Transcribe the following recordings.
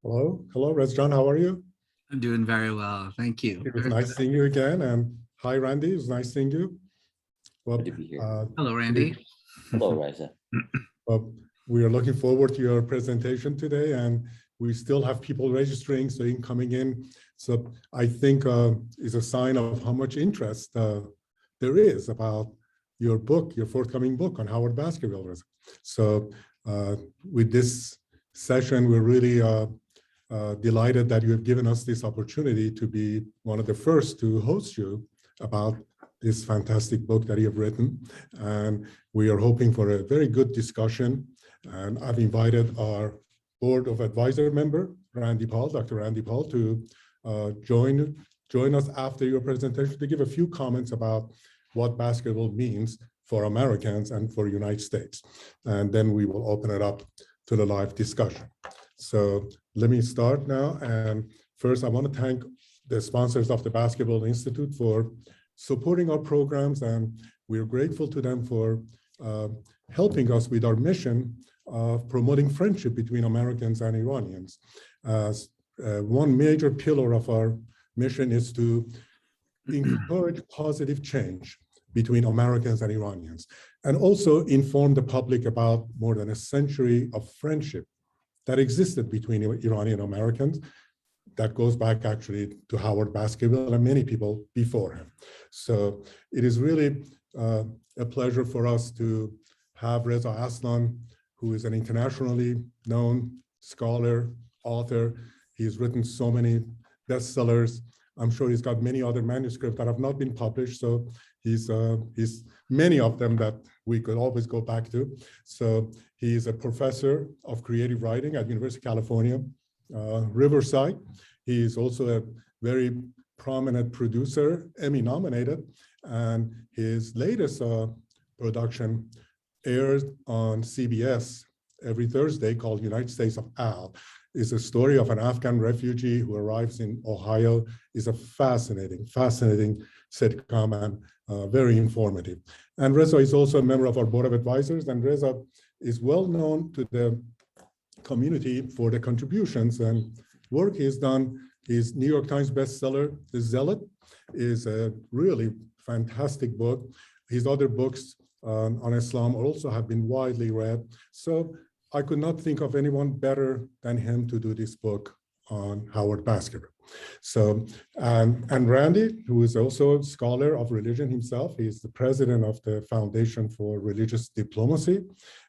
Hello, Reza. How are you? I'm doing very well. Thank you. It was nice seeing you again. And hi, Randy. It was nice seeing you. Well, Good to be here. Hello, Randy. Hello, Reza. We are looking forward to your presentation today, and we still have people registering, so in coming in. So I think is a sign of how much interest there is about your book, your forthcoming book on Howard Baskerville. So with this session, we're really delighted that you have given us this opportunity to be one of the first to host you about this fantastic book that you have written. And we are hoping for a very good discussion. And I've invited our Board of Advisor member, Dr. Randy Paul, to join us after your presentation to give a few comments about what Baskerville means for Americans and for United States. And then we will open it up to the live discussion. So let me start now. And first, I want to thank the sponsors of the Baskerville Institute for supporting our programs. And we're grateful to them for helping us with our mission of promoting friendship between Americans and Iranians. One major pillar of our mission is to encourage positive change between Americans and Iranians, and also inform the public about more than a century of friendship that existed between Iranian Americans that goes back actually to Howard Baskerville and many people before him. So it is really a pleasure for us to have Reza Aslan, who is an internationally known scholar, author. He's written so many bestsellers. I'm sure he's got many other manuscripts that have not been published. So he's many of them that we could always go back to. So he's a professor of creative writing at University of California, Riverside. He's also a very prominent producer, Emmy-nominated, and his latest production airs on CBS every Thursday, called United States of Al. Is a story of an Afghan refugee who arrives in Ohio. Is a fascinating sitcom and very informative. And Reza is also a member of our Board of Advisors, and Reza is well known to the community for the contributions and work he's done. His New York Times bestseller, The Zealot, is a really fantastic book. His other books on Islam also have been widely read. So I could not think of anyone better than him to do this book on Howard Baskerville. So, and Randy, who is also a scholar of religion himself, he's the president of the Foundation for Religious Diplomacy,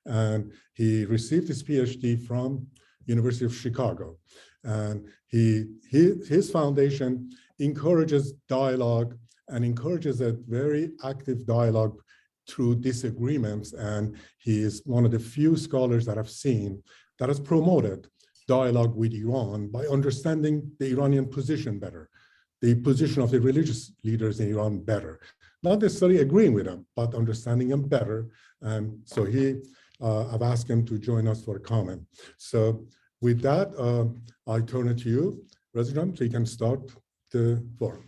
and he received his PhD from University of Chicago. And his foundation encourages dialogue and encourages a very active dialogue through disagreements, and he is one of the few scholars that I've seen that has promoted dialogue with Iran by understanding the Iranian position better, the position of the religious leaders in Iran better, not necessarily agreeing with them, but understanding them better. And so I've asked him to join us for a comment. So with that, I turn it to you, Reza, so you can start the forum.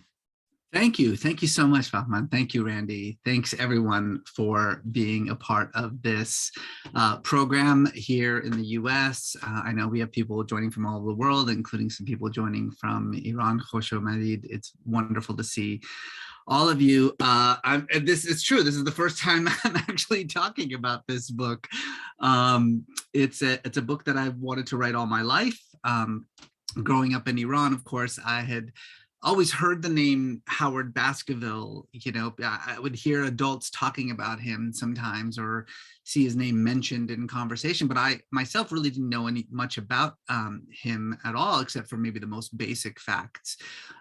Thank you. Thank you so much, Bahman. Thank you, Randy. Thanks, everyone, for being a part of this program here in the US. I know we have people joining from all over the world, including some people joining from Iran. Khosh Omadid. It's wonderful to see all of you. This is true. This is the first time I'm actually talking about this book. It's a book that I've wanted to write all my life. Growing up in Iran, of course, I had always heard the name Howard Baskerville. You know, I would hear adults talking about him sometimes or see his name mentioned in conversation, but I myself really didn't know much about him at all, except for maybe the most basic facts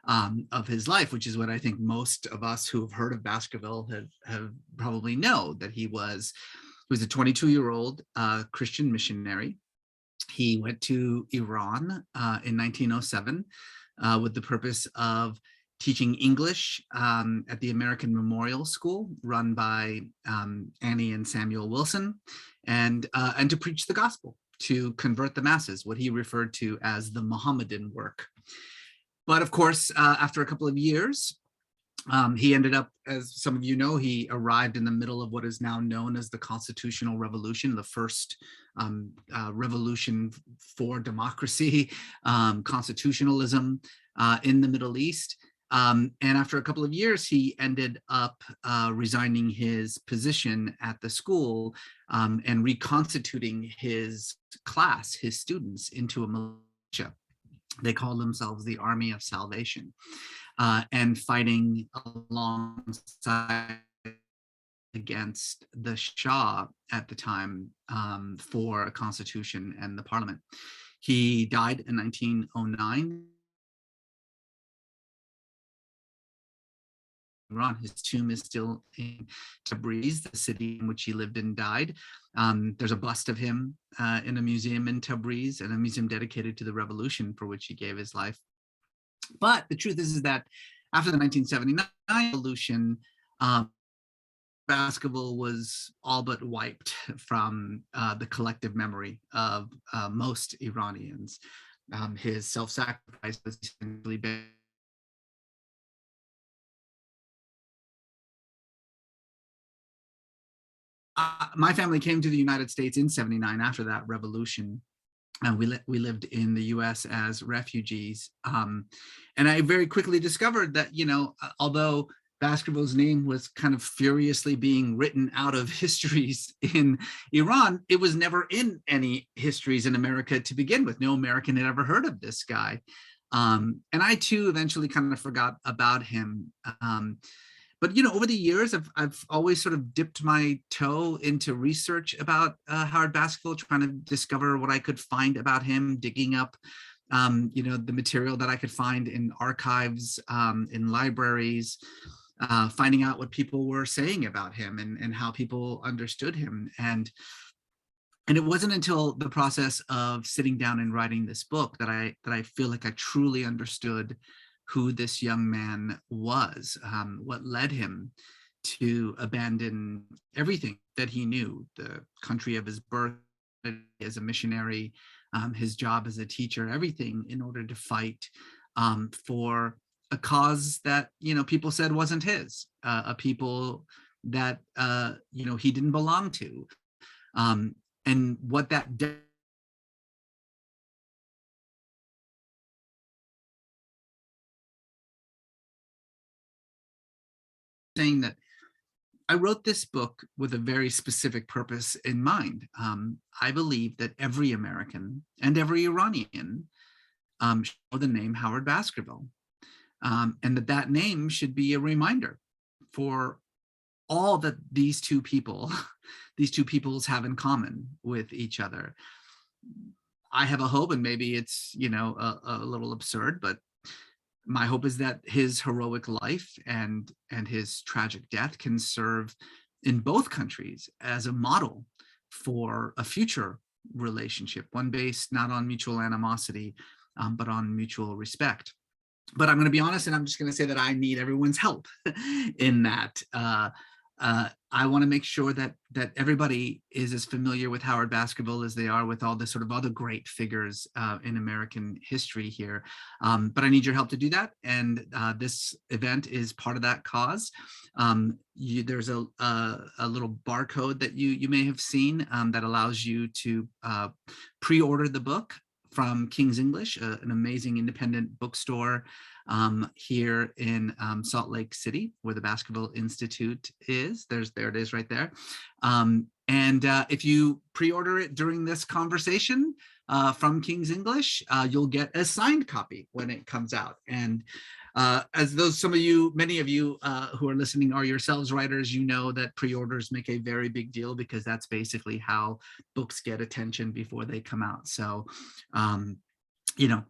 of his life, which is what I think most of us who have heard of Baskerville have probably know, that he was a 22-year-old Christian missionary. He went to Iran in 1907. With the purpose of teaching English at the American Memorial School, run by Annie and Samuel Wilson, and to preach the gospel, to convert the masses, what he referred to as the Mohammedan work. But of course, after a couple of years, He ended up, as some of you know, he arrived in the middle of what is now known as the Constitutional Revolution, the first revolution for democracy, constitutionalism in the Middle East. And after a couple of years, he ended up resigning his position at the school and reconstituting his class, his students, into a militia. They call themselves the Army of Salvation, and fighting alongside against the Shah at the time for a constitution and the parliament. He died in 1909. Iran. His tomb is still in Tabriz, the city in which he lived and died. There's a bust of him in a museum in Tabriz, and a museum dedicated to the revolution for which he gave his life. But the truth is that after the 1979 revolution, Baskerville was all but wiped from the collective memory of most Iranians. His self-sacrifice was essentially been my family came to the United States in '79 after that revolution. We lived in the US as refugees. And I very quickly discovered that, you know, although Baskerville's name was kind of furiously being written out of histories in Iran, it was never in any histories in America to begin with. No American had ever heard of this guy. And I too eventually kind of forgot about him. But, you know, over the years, I've always sort of dipped my toe into research about Howard Baskerville, trying to discover what I could find about him, digging up, you know, the material that I could find in archives, in libraries, finding out what people were saying about him and how people understood him. And it wasn't until the process of sitting down and writing this book that I feel like I truly understood who this young man was, what led him to abandon everything that he knew, the country of his birth, as a missionary, his job as a teacher, everything, in order to fight for a cause that, you know, people said wasn't his, a people that, you know, he didn't belong to. And what that did, saying that I wrote this book with a very specific purpose in mind. I believe that every American and every Iranian should know the name Howard Baskerville, and that name should be a reminder for all that these two peoples have in common with each other. I have a hope, and maybe it's, you know, a little absurd, but my hope is that his heroic life and his tragic death can serve in both countries as a model for a future relationship, one based not on mutual animosity, but on mutual respect. But I'm going to be honest, and I'm just going to say that I need everyone's help in that. I want to make sure that everybody is as familiar with Howard Baskerville as they are with all the sort of other great figures in American history here. But I need your help to do that. And this event is part of that cause. There's a little barcode that you may have seen that allows you to pre-order the book from King's English, an amazing independent bookstore here in Salt Lake City, where the Baskerville Institute is. There it is right there. And if you pre-order it during this conversation from King's English, you'll get a signed copy when it comes out. And as many of you who are listening are yourselves writers, you know that pre-orders make a very big deal, because that's basically how books get attention before they come out. So, you know,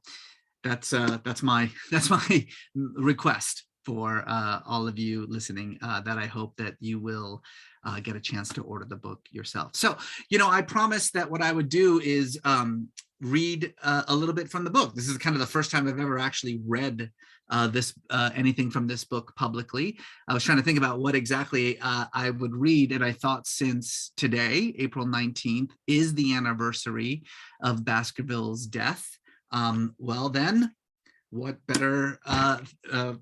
that's my request for all of you listening, that I hope that you will get a chance to order the book yourself. So, you know, I promised that what I would do is read a little bit from the book. This is kind of the first time I've ever actually read anything from this book publicly. I was trying to think about what exactly I would read, and I thought, since today, April 19th, is the anniversary of Baskerville's death, well then, what better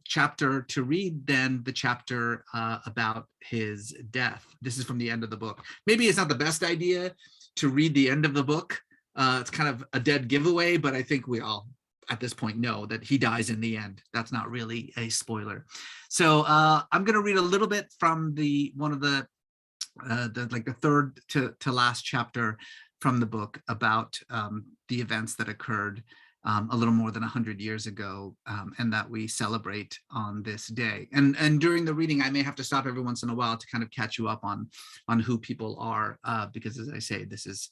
chapter to read than the chapter about his death? This is from the end of the book. Maybe it's not the best idea to read the end of the book. It's kind of a dead giveaway, but I think we all at this point know that he dies in the end. That's not really a spoiler. So I'm going to read a little bit from the third to last chapter from the book about the events that occurred a little more than 100 years ago, and that we celebrate on this day. And during the reading, I may have to stop every once in a while to kind of catch you up on who people are, because as I say, this is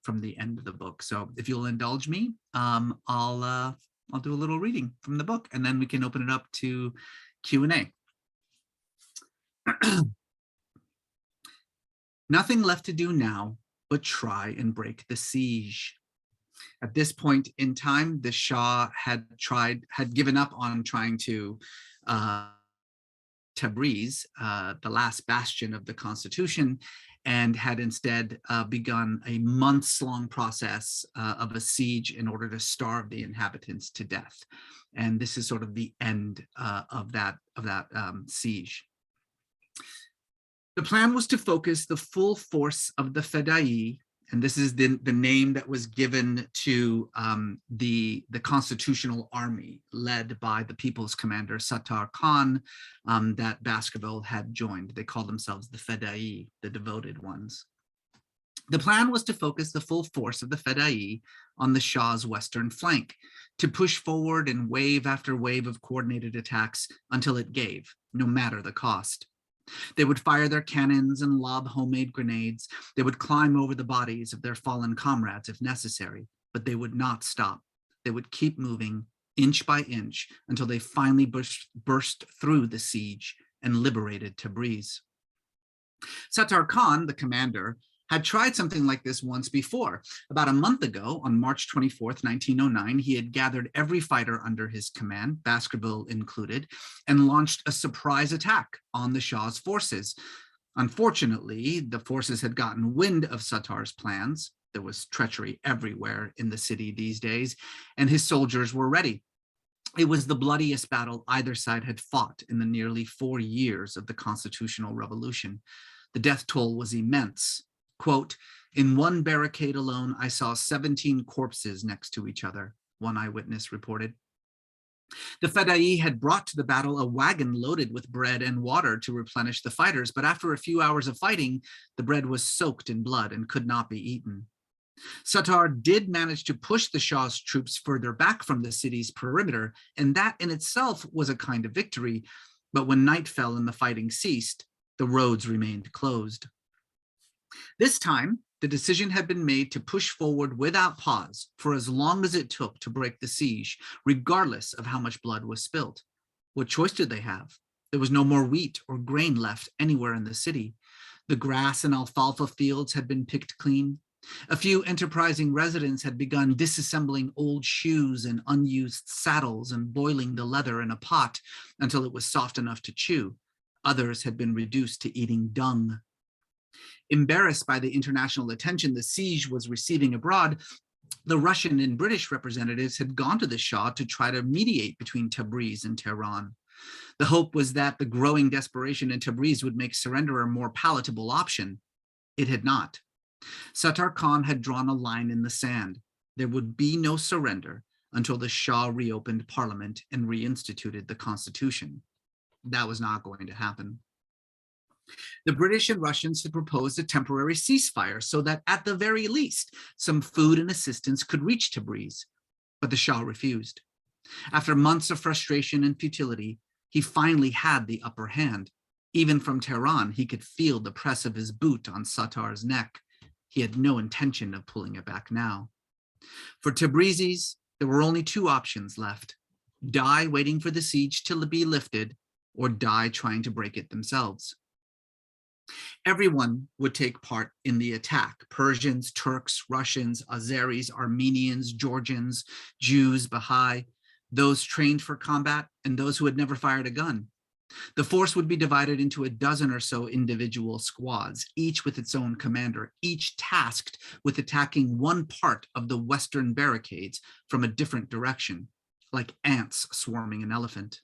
from the end of the book. So if you'll indulge me, I'll do a little reading from the book, and then we can open it up to Q&A. Nothing left to do now but try and break the siege. At this point in time, the Shah had given up on trying to Tabriz, the last bastion of the constitution, and had instead begun a months-long process of a siege in order to starve the inhabitants to death. And this is sort of the end of that siege. The plan was to focus the full force of the Fedai, and this is the name that was given to the constitutional army led by the people's commander Sattar Khan, that Baskerville had joined. They called themselves the Fedai, the devoted ones. The plan was to focus the full force of the Fedai on the Shah's western flank, to push forward in wave after wave of coordinated attacks until it gave, no matter the cost. They would fire their cannons and lob homemade grenades. They would climb over the bodies of their fallen comrades if necessary, but they would not stop. They would keep moving inch by inch until they finally burst through the siege and liberated Tabriz. Sattar Khan, the commander, had tried something like this once before. About a month ago, on March 24th, 1909, he had gathered every fighter under his command, Baskerville included, and launched a surprise attack on the Shah's forces. Unfortunately, the forces had gotten wind of Sattar's plans. There was treachery everywhere in the city these days, and his soldiers were ready. It was the bloodiest battle either side had fought in the nearly 4 years of the constitutional revolution. The death toll was immense. Quote, "In one barricade alone, I saw 17 corpses next to each other," one eyewitness reported. The Fedai had brought to the battle a wagon loaded with bread and water to replenish the fighters, but after a few hours of fighting, the bread was soaked in blood and could not be eaten. Sattar did manage to push the Shah's troops further back from the city's perimeter, and that in itself was a kind of victory, but when night fell and the fighting ceased, the roads remained closed. This time, the decision had been made to push forward without pause for as long as it took to break the siege, regardless of how much blood was spilt. What choice did they have? There was no more wheat or grain left anywhere in the city. The grass and alfalfa fields had been picked clean. A few enterprising residents had begun disassembling old shoes and unused saddles and boiling the leather in a pot until it was soft enough to chew. Others had been reduced to eating dung. Embarrassed by the international attention the siege was receiving abroad, the Russian and British representatives had gone to the Shah to try to mediate between Tabriz and Tehran. The hope was that the growing desperation in Tabriz would make surrender a more palatable option. It had not. Sattar Khan had drawn a line in the sand. There would be no surrender until the Shah reopened parliament and reinstituted the constitution. That was not going to happen. The British and Russians had proposed a temporary ceasefire so that at the very least, some food and assistance could reach Tabriz, but the Shah refused. After months of frustration and futility, he finally had the upper hand. Even from Tehran, he could feel the press of his boot on Sattar's neck. He had no intention of pulling it back now. For Tabrizis, there were only two options left: die waiting for the siege to be lifted, or die trying to break it themselves. Everyone would take part in the attack: Persians, Turks, Russians, Azeris, Armenians, Georgians, Jews, Baha'i, those trained for combat, and those who had never fired a gun. The force would be divided into a dozen or so individual squads, each with its own commander, each tasked with attacking one part of the western barricades from a different direction. like ants swarming an elephant.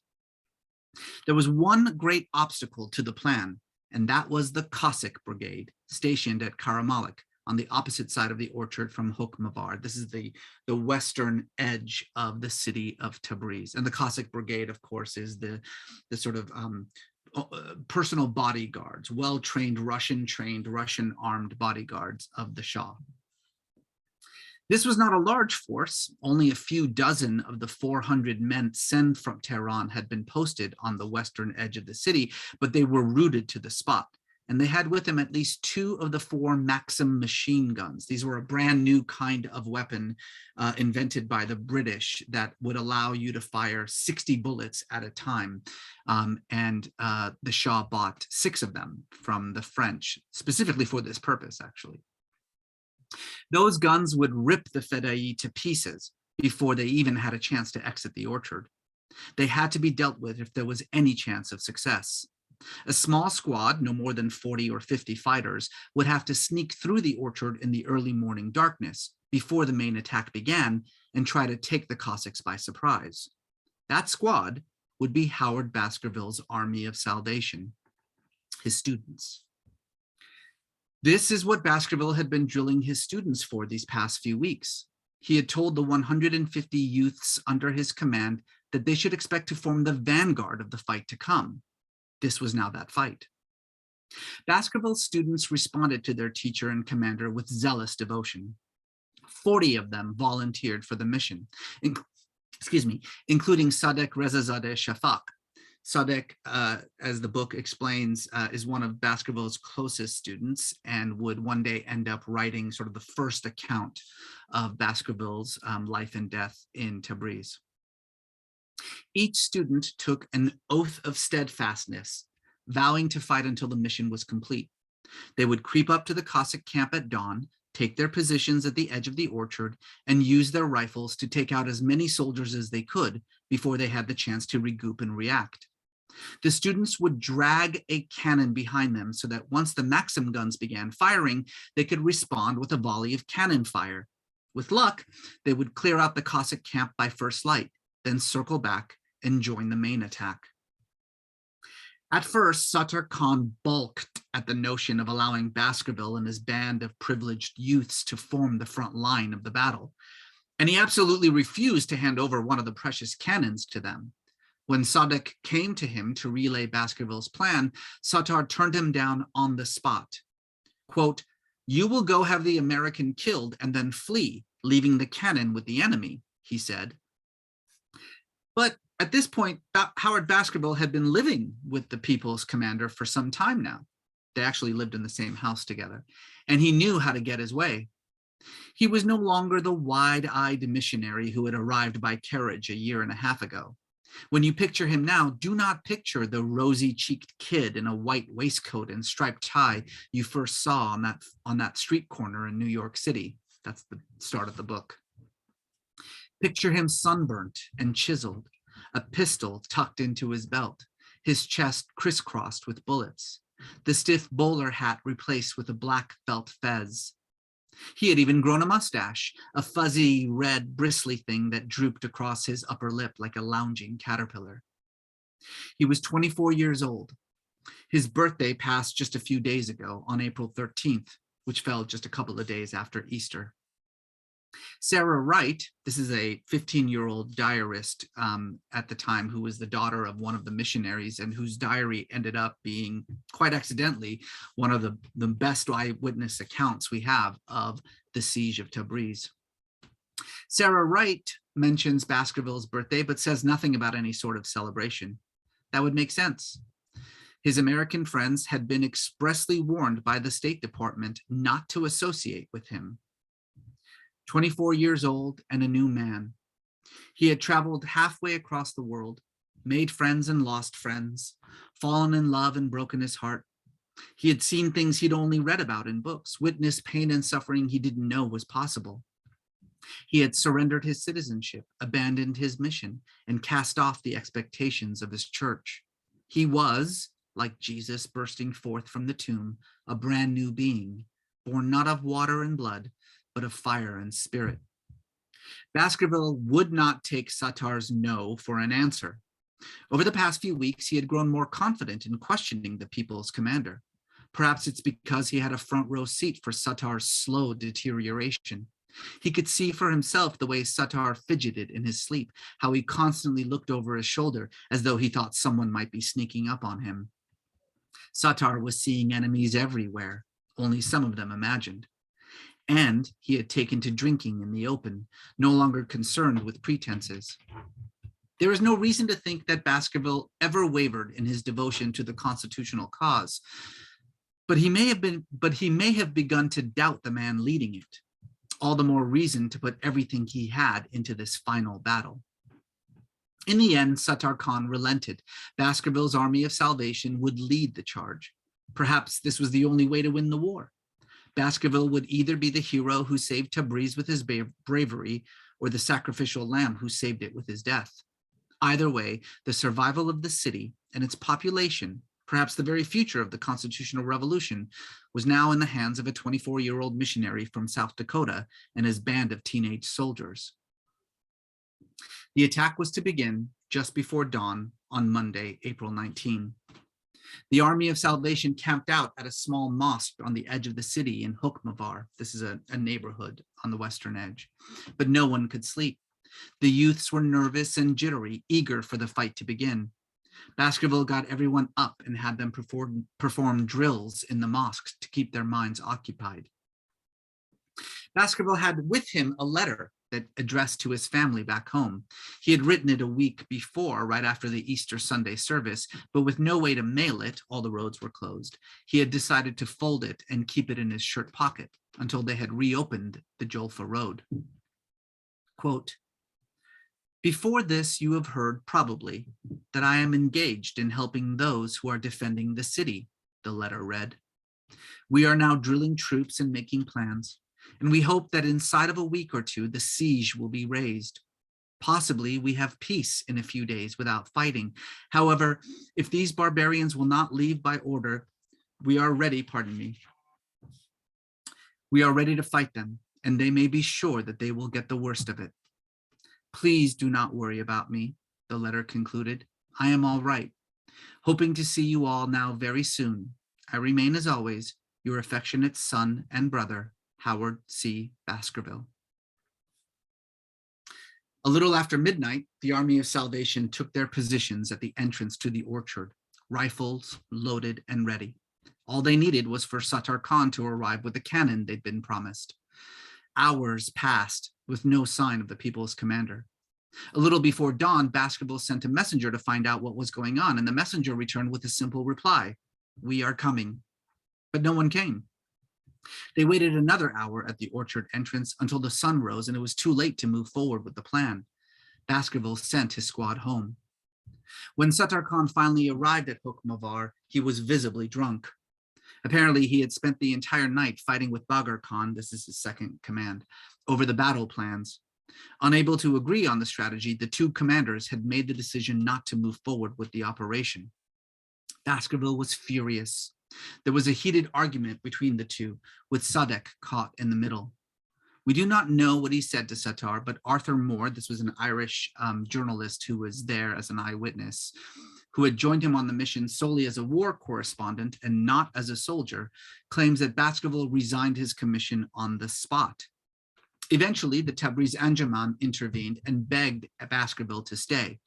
There was one great obstacle to the plan, and that was the Cossack brigade stationed at Karamalek on the opposite side of the orchard from Hokmavar. This is the western edge of the city of Tabriz. And the Cossack brigade, of course, is the sort of personal bodyguards, well-trained, Russian armed bodyguards of the Shah. This was not a large force. Only a few dozen of the 400 men sent from Tehran had been posted on the western edge of the city, but they were rooted to the spot. And they had with them at least 2 of the 4 Maxim machine guns. These were a brand new kind of weapon invented by the British that would allow you to fire 60 bullets at a time. The Shah bought 6 of them from the French, specifically for this purpose, actually. Those guns would rip the Fedai to pieces before they even had a chance to exit the orchard. They had to be dealt with if there was any chance of success. A small squad, no more than 40 or 50 fighters, would have to sneak through the orchard in the early morning darkness before the main attack began and try to take the Cossacks by surprise. That squad would be Howard Baskerville's Army of Salvation, his students. This is what Baskerville had been drilling his students for these past few weeks. He had told the 150 youths under his command that they should expect to form the vanguard of the fight to come. This was now that fight. Baskerville's students responded to their teacher and commander with zealous devotion. 40 of them volunteered for the mission, including Sadek Rezazadeh Shafak. Sadek, as the book explains, is one of Baskerville's closest students and would one day end up writing sort of the first account of Baskerville's life and death in Tabriz. Each student took an oath of steadfastness, vowing to fight until the mission was complete. They would creep up to the Cossack camp at dawn, take their positions at the edge of the orchard, and use their rifles to take out as many soldiers as they could before they had the chance to regroup and react. The students would drag a cannon behind them so that once the Maxim guns began firing, they could respond with a volley of cannon fire. With luck, they would clear out the Cossack camp by first light, then circle back and join the main attack. At first, Sattar Khan balked at the notion of allowing Baskerville and his band of privileged youths to form the front line of the battle, and he absolutely refused to hand over one of the precious cannons to them. When Sadek came to him to relay Baskerville's plan, Sattar turned him down on the spot. Quote, "You will go have the American killed and then flee, leaving the cannon with the enemy," he said. But at this point, Howard Baskerville had been living with the people's commander for some time now. They actually lived in the same house together, and he knew how to get his way. He was no longer the wide-eyed missionary who had arrived by carriage a year and a half ago. When you picture him now, do not picture the rosy-cheeked kid in a white waistcoat and striped tie you first saw on that street corner in New York City. That's the start of the book. Picture him sunburnt and chiseled, a pistol tucked into his belt, his chest crisscrossed with bullets, the stiff bowler hat replaced with a black felt fez. He had even grown a mustache, a fuzzy, red, bristly thing that drooped across his upper lip like a lounging caterpillar. He was 24 years old. His birthday passed just a few days ago on April 13th, which fell just a couple of days after Easter. Sarah Wright, this is a 15-year-old diarist at the time who was the daughter of one of the missionaries and whose diary ended up being, quite accidentally, one of the best eyewitness accounts we have of the siege of Tabriz. Sarah Wright mentions Baskerville's birthday, but says nothing about any sort of celebration. That would make sense. His American friends had been expressly warned by the State Department not to associate with him. 24 years old and a new man. He had traveled halfway across the world, made friends and lost friends, fallen in love and broken his heart. He had seen things he'd only read about in books, witnessed pain and suffering he didn't know was possible. He had surrendered his citizenship, abandoned his mission, and cast off the expectations of his church. He was, like Jesus bursting forth from the tomb, a brand new being, born not of water and blood, but of fire and spirit. Baskerville would not take Sattar's no for an answer. Over the past few weeks, he had grown more confident in questioning the people's commander. Perhaps it's because he had a front row seat for Sattar's slow deterioration. He could see for himself the way Sattar fidgeted in his sleep, how he constantly looked over his shoulder as though he thought someone might be sneaking up on him. Sattar was seeing enemies everywhere, only some of them imagined. And he had taken to drinking in the open, no longer concerned with pretenses. There is no reason to think that Baskerville ever wavered in his devotion to the constitutional cause, but he may have begun to doubt the man leading it. All the more reason to put everything he had into this final battle. In the end, Sattar Khan relented. Baskerville's army of salvation would lead the charge. Perhaps this was the only way to win the war. Baskerville would either be the hero who saved Tabriz with his bravery, or the sacrificial lamb who saved it with his death. Either way, the survival of the city and its population, perhaps the very future of the constitutional revolution, was now in the hands of a 24-year-old missionary from South Dakota and his band of teenage soldiers. The attack was to begin just before dawn on Monday, April 19. The Army of Salvation camped out at a small mosque on the edge of the city in Hukmavar. This is a neighborhood on the western edge, but no one could sleep. The youths were nervous and jittery, eager for the fight to begin. Baskerville got everyone up and had them perform drills in the mosque to keep their minds occupied. Baskerville had with him a letter that addressed to his family back home. He had written it a week before, right after the Easter Sunday service, but with no way to mail it, all the roads were closed. He had decided to fold it and keep it in his shirt pocket until they had reopened the Jolfa Road. Quote, "Before this, you have heard probably that I am engaged in helping those who are defending the city," the letter read. "We are now drilling troops and making plans, and we hope that inside of a week or two, the siege will be raised. Possibly we have peace in a few days without fighting. However, if these barbarians will not leave by order, we are ready to fight them, and they may be sure that they will get the worst of it. Please do not worry about me," the letter concluded. "I am all right. Hoping to see you all now very soon. I remain, as always, your affectionate son and brother, Howard C. Baskerville." A little after midnight, the Army of Salvation took their positions at the entrance to the orchard, rifles loaded and ready. All they needed was for Sattar Khan to arrive with the cannon they'd been promised. Hours passed with no sign of the people's commander. A little before dawn, Baskerville sent a messenger to find out what was going on, and the messenger returned with a simple reply: "We are coming." But no one came. They waited another hour at the orchard entrance until the sun rose, and it was too late to move forward with the plan. Baskerville sent his squad home. When Sattar Khan finally arrived at Hukmavar, he was visibly drunk. Apparently, he had spent the entire night fighting with Bagar Khan, this is his second command, over the battle plans. Unable to agree on the strategy, the two commanders had made the decision not to move forward with the operation. Baskerville was furious. There was a heated argument between the two, with Sadek caught in the middle. We do not know what he said to Sattar, but Arthur Moore, this was an Irish journalist who was there as an eyewitness, who had joined him on the mission solely as a war correspondent and not as a soldier, claims that Baskerville resigned his commission on the spot. Eventually, the Tabriz Anjuman intervened and begged Baskerville to stay.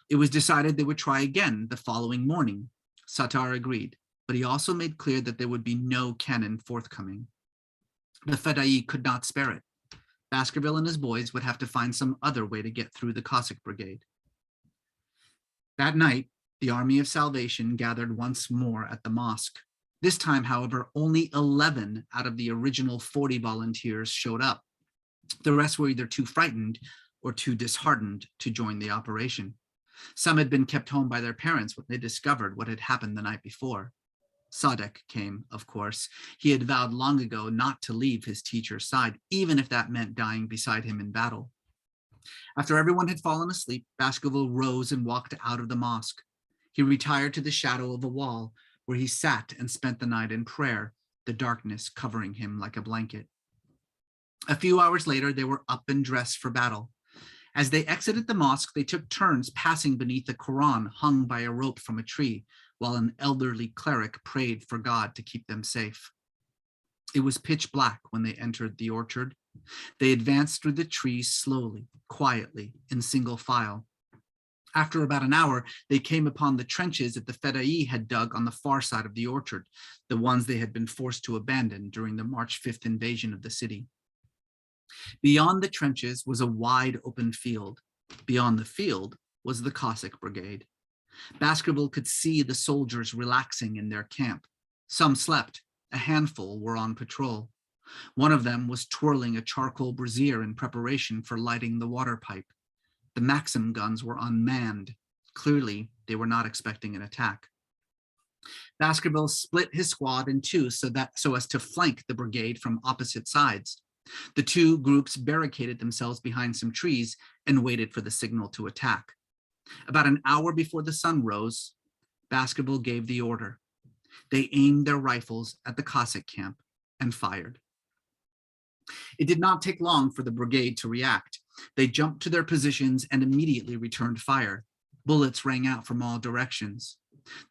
It was decided they would try again the following morning. Sattar agreed, but he also made clear that there would be no cannon forthcoming. The Fedai could not spare it. Baskerville and his boys would have to find some other way to get through the Cossack brigade. That night, the Army of Salvation gathered once more at the mosque. This time, however, only 11 out of the original 40 volunteers showed up. The rest were either too frightened or too disheartened to join the operation. Some had been kept home by their parents when they discovered what had happened the night before. Sadek came, of course. He had vowed long ago not to leave his teacher's side, even if that meant dying beside him in battle. After everyone had fallen asleep, Baskerville rose and walked out of the mosque. He retired to the shadow of a wall, where he sat and spent the night in prayer, the darkness covering him like a blanket. A few hours later, they were up and dressed for battle. As they exited the mosque, they took turns passing beneath a Quran hung by a rope from a tree, while an elderly cleric prayed for God to keep them safe. It was pitch black when they entered the orchard. They advanced through the trees slowly, quietly, in single file. After about an hour, they came upon the trenches that the Fedai had dug on the far side of the orchard, the ones they had been forced to abandon during the March 5th invasion of the city. Beyond the trenches was a wide open field. Beyond the field was the Cossack brigade. Baskerville could see the soldiers relaxing in their camp. Some slept, a handful were on patrol. One of them was twirling a charcoal brazier in preparation for lighting the water pipe. The Maxim guns were unmanned. Clearly, they were not expecting an attack. Baskerville split his squad in two so as to flank the brigade from opposite sides. The two groups barricaded themselves behind some trees and waited for the signal to attack. About an hour before the sun rose, Baskerville gave the order. They aimed their rifles at the Cossack camp and fired. It did not take long for the brigade to react. They jumped to their positions and immediately returned fire. Bullets rang out from all directions.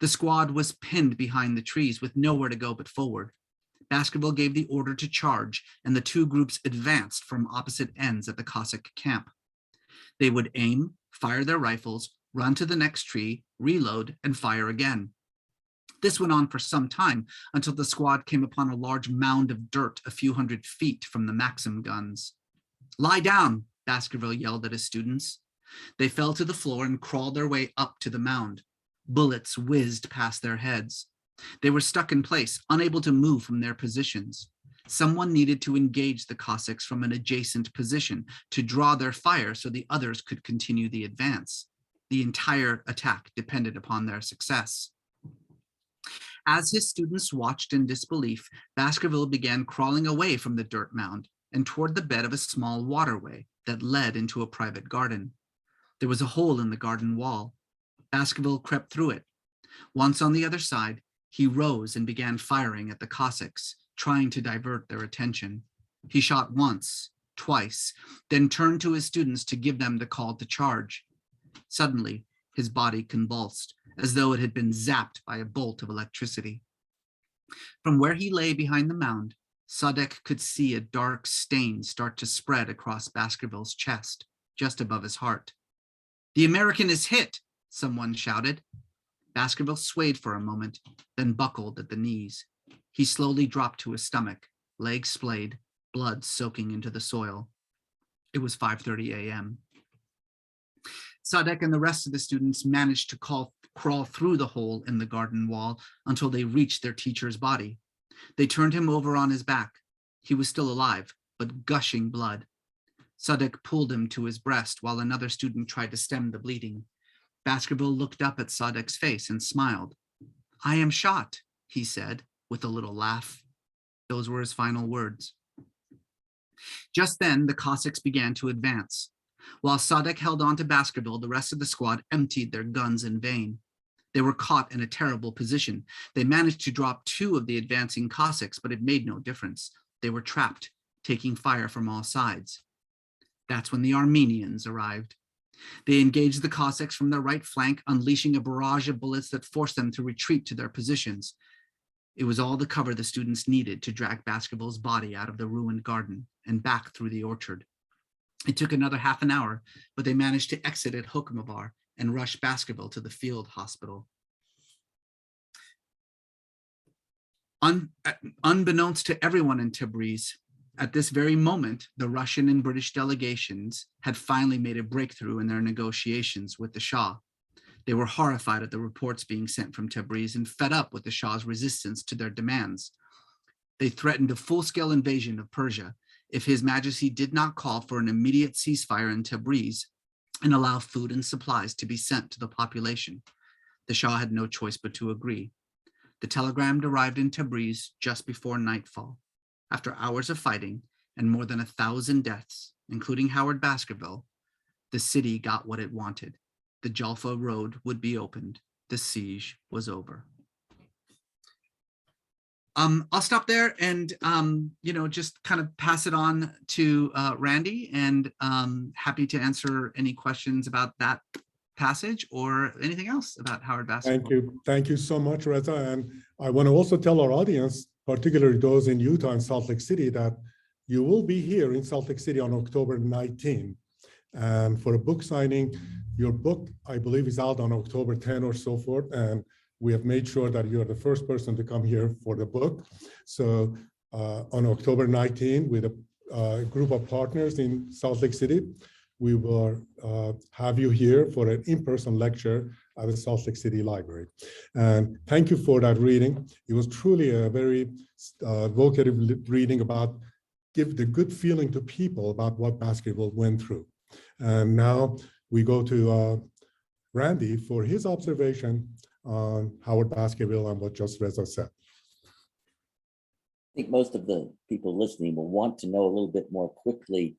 The squad was pinned behind the trees with nowhere to go but forward. Baskerville gave the order to charge, and the two groups advanced from opposite ends at the Cossack camp. They would aim, fire their rifles, run to the next tree, reload, and fire again. This went on for some time until the squad came upon a large mound of dirt a few hundred feet from the Maxim guns. "Lie down," Baskerville yelled at his students. They fell to the floor and crawled their way up to the mound. Bullets whizzed past their heads. They were stuck in place, unable to move from their positions. Someone needed to engage the Cossacks from an adjacent position to draw their fire so the others could continue the advance. The entire attack depended upon their success. As his students watched in disbelief, Baskerville began crawling away from the dirt mound and toward the bed of a small waterway that led into a private garden. There was a hole in the garden wall. Baskerville crept through it. Once on the other side, he rose and began firing at the Cossacks, trying to divert their attention. He shot once, twice, then turned to his students to give them the call to charge. Suddenly, his body convulsed, as though it had been zapped by a bolt of electricity. From where he lay behind the mound, Sadek could see a dark stain start to spread across Baskerville's chest, just above his heart. "The American is hit," someone shouted. Baskerville swayed for a moment, then buckled at the knees. He slowly dropped to his stomach, legs splayed, blood soaking into the soil. It was 5:30 a.m. Sadek and the rest of the students managed to crawl through the hole in the garden wall until they reached their teacher's body. They turned him over on his back. He was still alive, but gushing blood. Sadek pulled him to his breast while another student tried to stem the bleeding. Baskerville looked up at Sadek's face and smiled. "I am shot," he said with a little laugh. Those were his final words. Just then, the Cossacks began to advance. While Sadek held on to Baskerville, the rest of the squad emptied their guns in vain. They were caught in a terrible position. They managed to drop two of the advancing Cossacks, but it made no difference. They were trapped, taking fire from all sides. That's when the Armenians arrived. They engaged the Cossacks from their right flank, unleashing a barrage of bullets that forced them to retreat to their positions. It was all the cover the students needed to drag Baskerville's body out of the ruined garden and back through the orchard. It took another half an hour, but they managed to exit at Hokmavar and rush Baskerville to the field hospital. Unbeknownst to everyone in Tabriz, at this very moment, the Russian and British delegations had finally made a breakthrough in their negotiations with the Shah. They were horrified at the reports being sent from Tabriz and fed up with the Shah's resistance to their demands. They threatened a full-scale invasion of Persia if His Majesty did not call for an immediate ceasefire in Tabriz and allow food and supplies to be sent to the population. The Shah had no choice but to agree. The telegram arrived in Tabriz just before nightfall. After hours of fighting and more than 1,000 deaths, including Howard Baskerville, the city got what it wanted. The Jalfa road would be opened. The siege was over. I'll stop there and, just kind of pass it on to Randy, and happy to answer any questions about that passage or anything else about Howard Baskerville. Thank you. Thank you so much, Reza. And I want to also tell our audience, particularly those in Utah and Salt Lake City, that you will be here in Salt Lake City on October 19. And for a book signing, your book, I believe, is out on October 10 or so forth. And we have made sure that you're the first person to come here for the book. So on October 19, with a group of partners in Salt Lake City, we will have you here for an in-person lecture at the Salt Lake City Library. And thank you for that reading. It was truly a very evocative reading about give the good feeling to people about what Baskerville went through. And now we go to Randy for his observation on Howard Baskerville and what just Reza said. I think most of the people listening will want to know a little bit more quickly,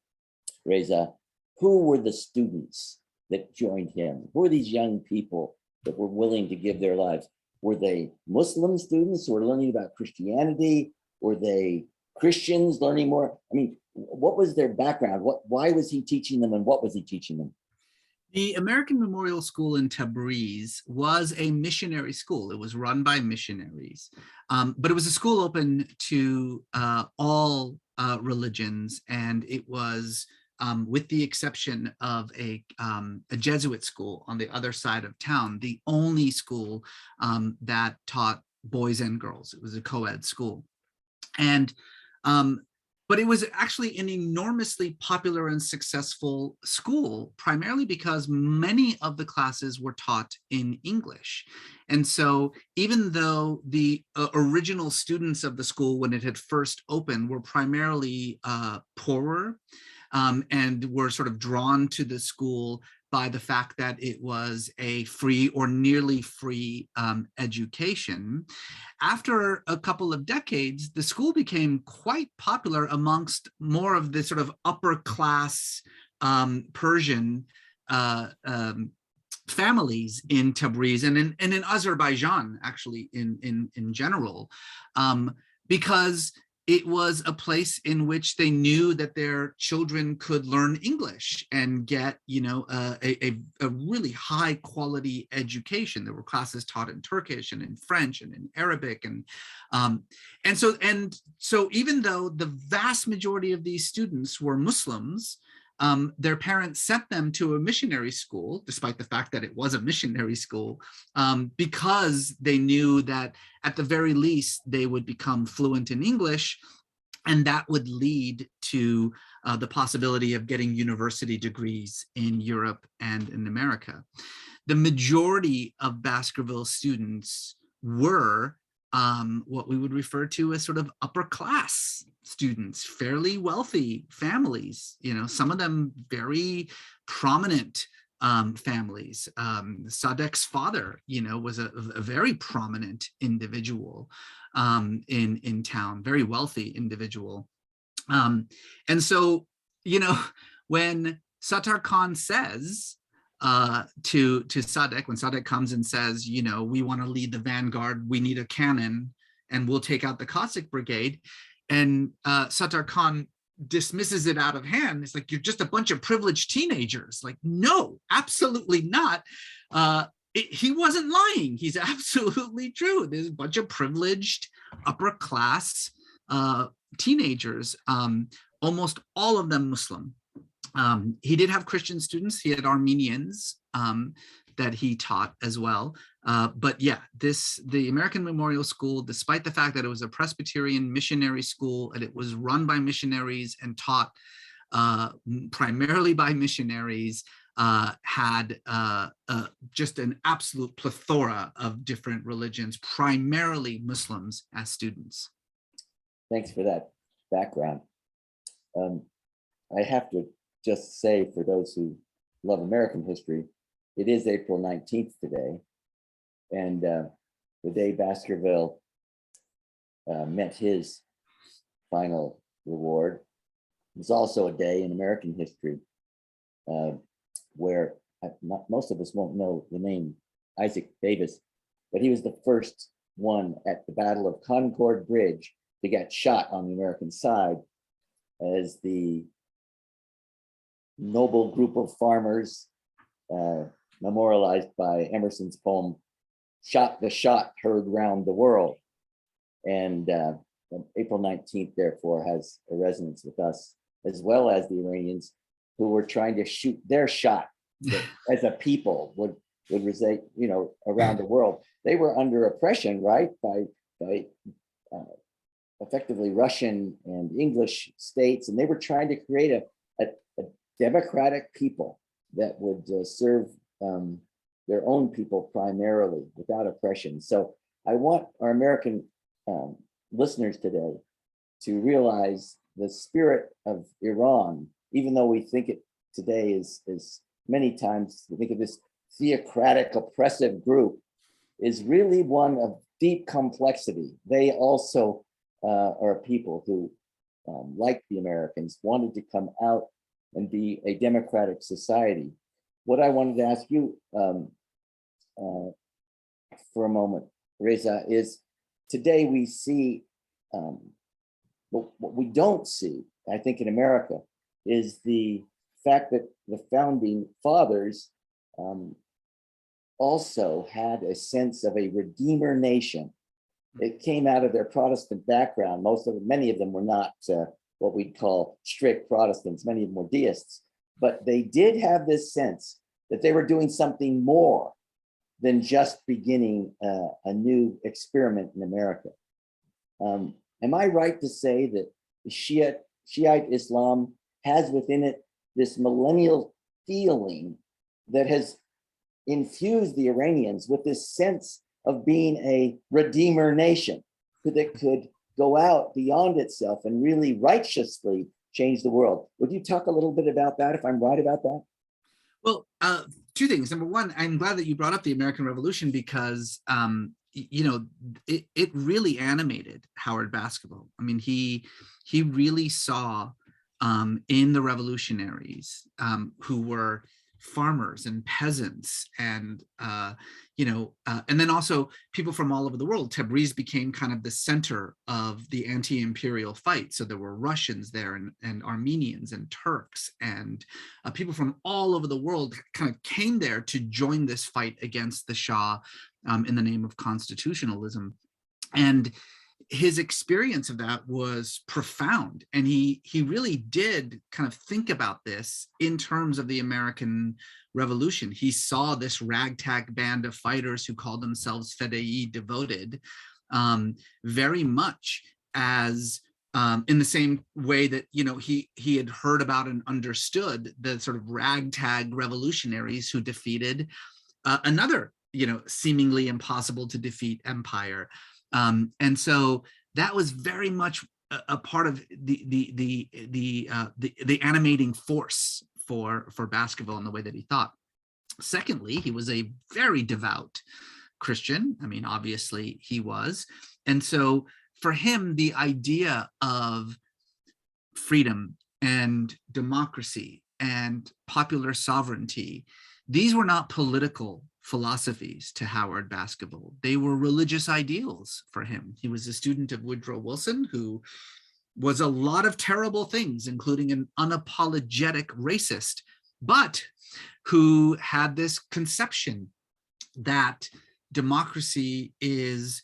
Reza, who were the students that joined him? Who are these young people that were willing to give their lives? Were they Muslim students who were learning about Christianity? Were they Christians learning more? I mean, what was their background? Why was he teaching them, and what was he teaching them? The American Memorial School in Tabriz was a missionary school. It was run by missionaries, but it was a school open to all religions, and it was, with the exception of a Jesuit school on the other side of town, the only school that taught boys and girls. It was a co-ed school. And but it was actually an enormously popular and successful school, primarily because many of the classes were taught in English. And so even though the original students of the school, when it had first opened, were primarily poorer and were sort of drawn to the school by the fact that it was a free or nearly free education. After a couple of decades, the school became quite popular amongst more of the sort of upper class Persian families in Tabriz and in Azerbaijan, actually, in general, because it was a place in which they knew that their children could learn English and get, a really high quality education. There were classes taught in Turkish and in French and in Arabic, and so even though the vast majority of these students were Muslims, their parents sent them to a missionary school, despite the fact that it was a missionary school, because they knew that at the very least they would become fluent in English, and that would lead to the possibility of getting university degrees in Europe and in America. The majority of Baskerville students were what we would refer to as sort of upper class students, fairly wealthy families, some of them very prominent families. Sadek's father, was a very prominent individual in town, very wealthy individual. And so, when Sattar Khan says to Sadek, when Sadek comes and says, we want to lead the vanguard, we need a cannon, and we'll take out the Cossack brigade, and Sattar Khan dismisses it out of hand. It's like, you're just a bunch of privileged teenagers. Like, no, absolutely not. He wasn't lying. He's absolutely true. There's a bunch of privileged upper class teenagers, almost all of them Muslim. He did have Christian students. He had Armenians that he taught as well. But yeah, the American Memorial School, despite the fact that it was a Presbyterian missionary school and it was run by missionaries and taught primarily by missionaries, had just an absolute plethora of different religions, primarily Muslims, as students. Thanks for that background. I have to just say, for those who love American history, it is April 19th today, and the day Baskerville met his final reward. It's also a day in American history where most of us won't know the name Isaac Davis, but he was the first won at the Battle of Concord Bridge to get shot on the American side as the noble group of farmers, memorialized by Emerson's poem, "Shot the Shot Heard Round the World." And April 19th, therefore, has a resonance with us, as well as the Iranians who were trying to shoot their shot as a people would reside, around the world. They were under oppression, right, by effectively Russian and English states, and they were trying to create a democratic people that would serve their own people primarily without oppression. So I want our American listeners today to realize the spirit of Iran, even though we think it today is many times, we think of this theocratic, oppressive group, is really one of deep complexity. They also are people who, like the Americans, wanted to come out and be a democratic society. What I wanted to ask you for a moment, Reza, is today we see, what we don't see, I think, in America, is the fact that the founding fathers also had a sense of a redeemer nation. It came out of their Protestant background. Many of them were not what we'd call strict Protestants. Many of them were deists, but they did have this sense that they were doing something more than just beginning a new experiment in America. Am I right to say that Shiite Islam has within it this millennial feeling that has infused the Iranians with this sense of being a redeemer nation that could go out beyond itself and really righteously change the world? Would you talk a little bit about that, if I'm right about that? Well, two things. Number one, I'm glad that you brought up the American Revolution because, it really animated Howard Baskerville. I mean, he really saw in the revolutionaries who were farmers and peasants and and then also people from all over the world. Tabriz became kind of the center of the anti-imperial fight. So there were Russians there and Armenians and Turks and people from all over the world kind of came there to join this fight against the Shah in the name of constitutionalism. And his experience of that was profound. And he really did kind of think about this in terms of the American Revolution. He saw this ragtag band of fighters who called themselves Fedai, devoted, very much as in the same way that, he had heard about and understood the sort of ragtag revolutionaries who defeated another, seemingly impossible to defeat empire. And so that was very much a part of the animating force for Baskerville in the way that he thought. Secondly, he was a very devout Christian. I mean, obviously he was. And so for him, the idea of freedom and democracy and popular sovereignty, these were not political philosophies to Howard Baskerville. They were religious ideals for him. He was a student of Woodrow Wilson, who was a lot of terrible things, including an unapologetic racist, but who had this conception that democracy is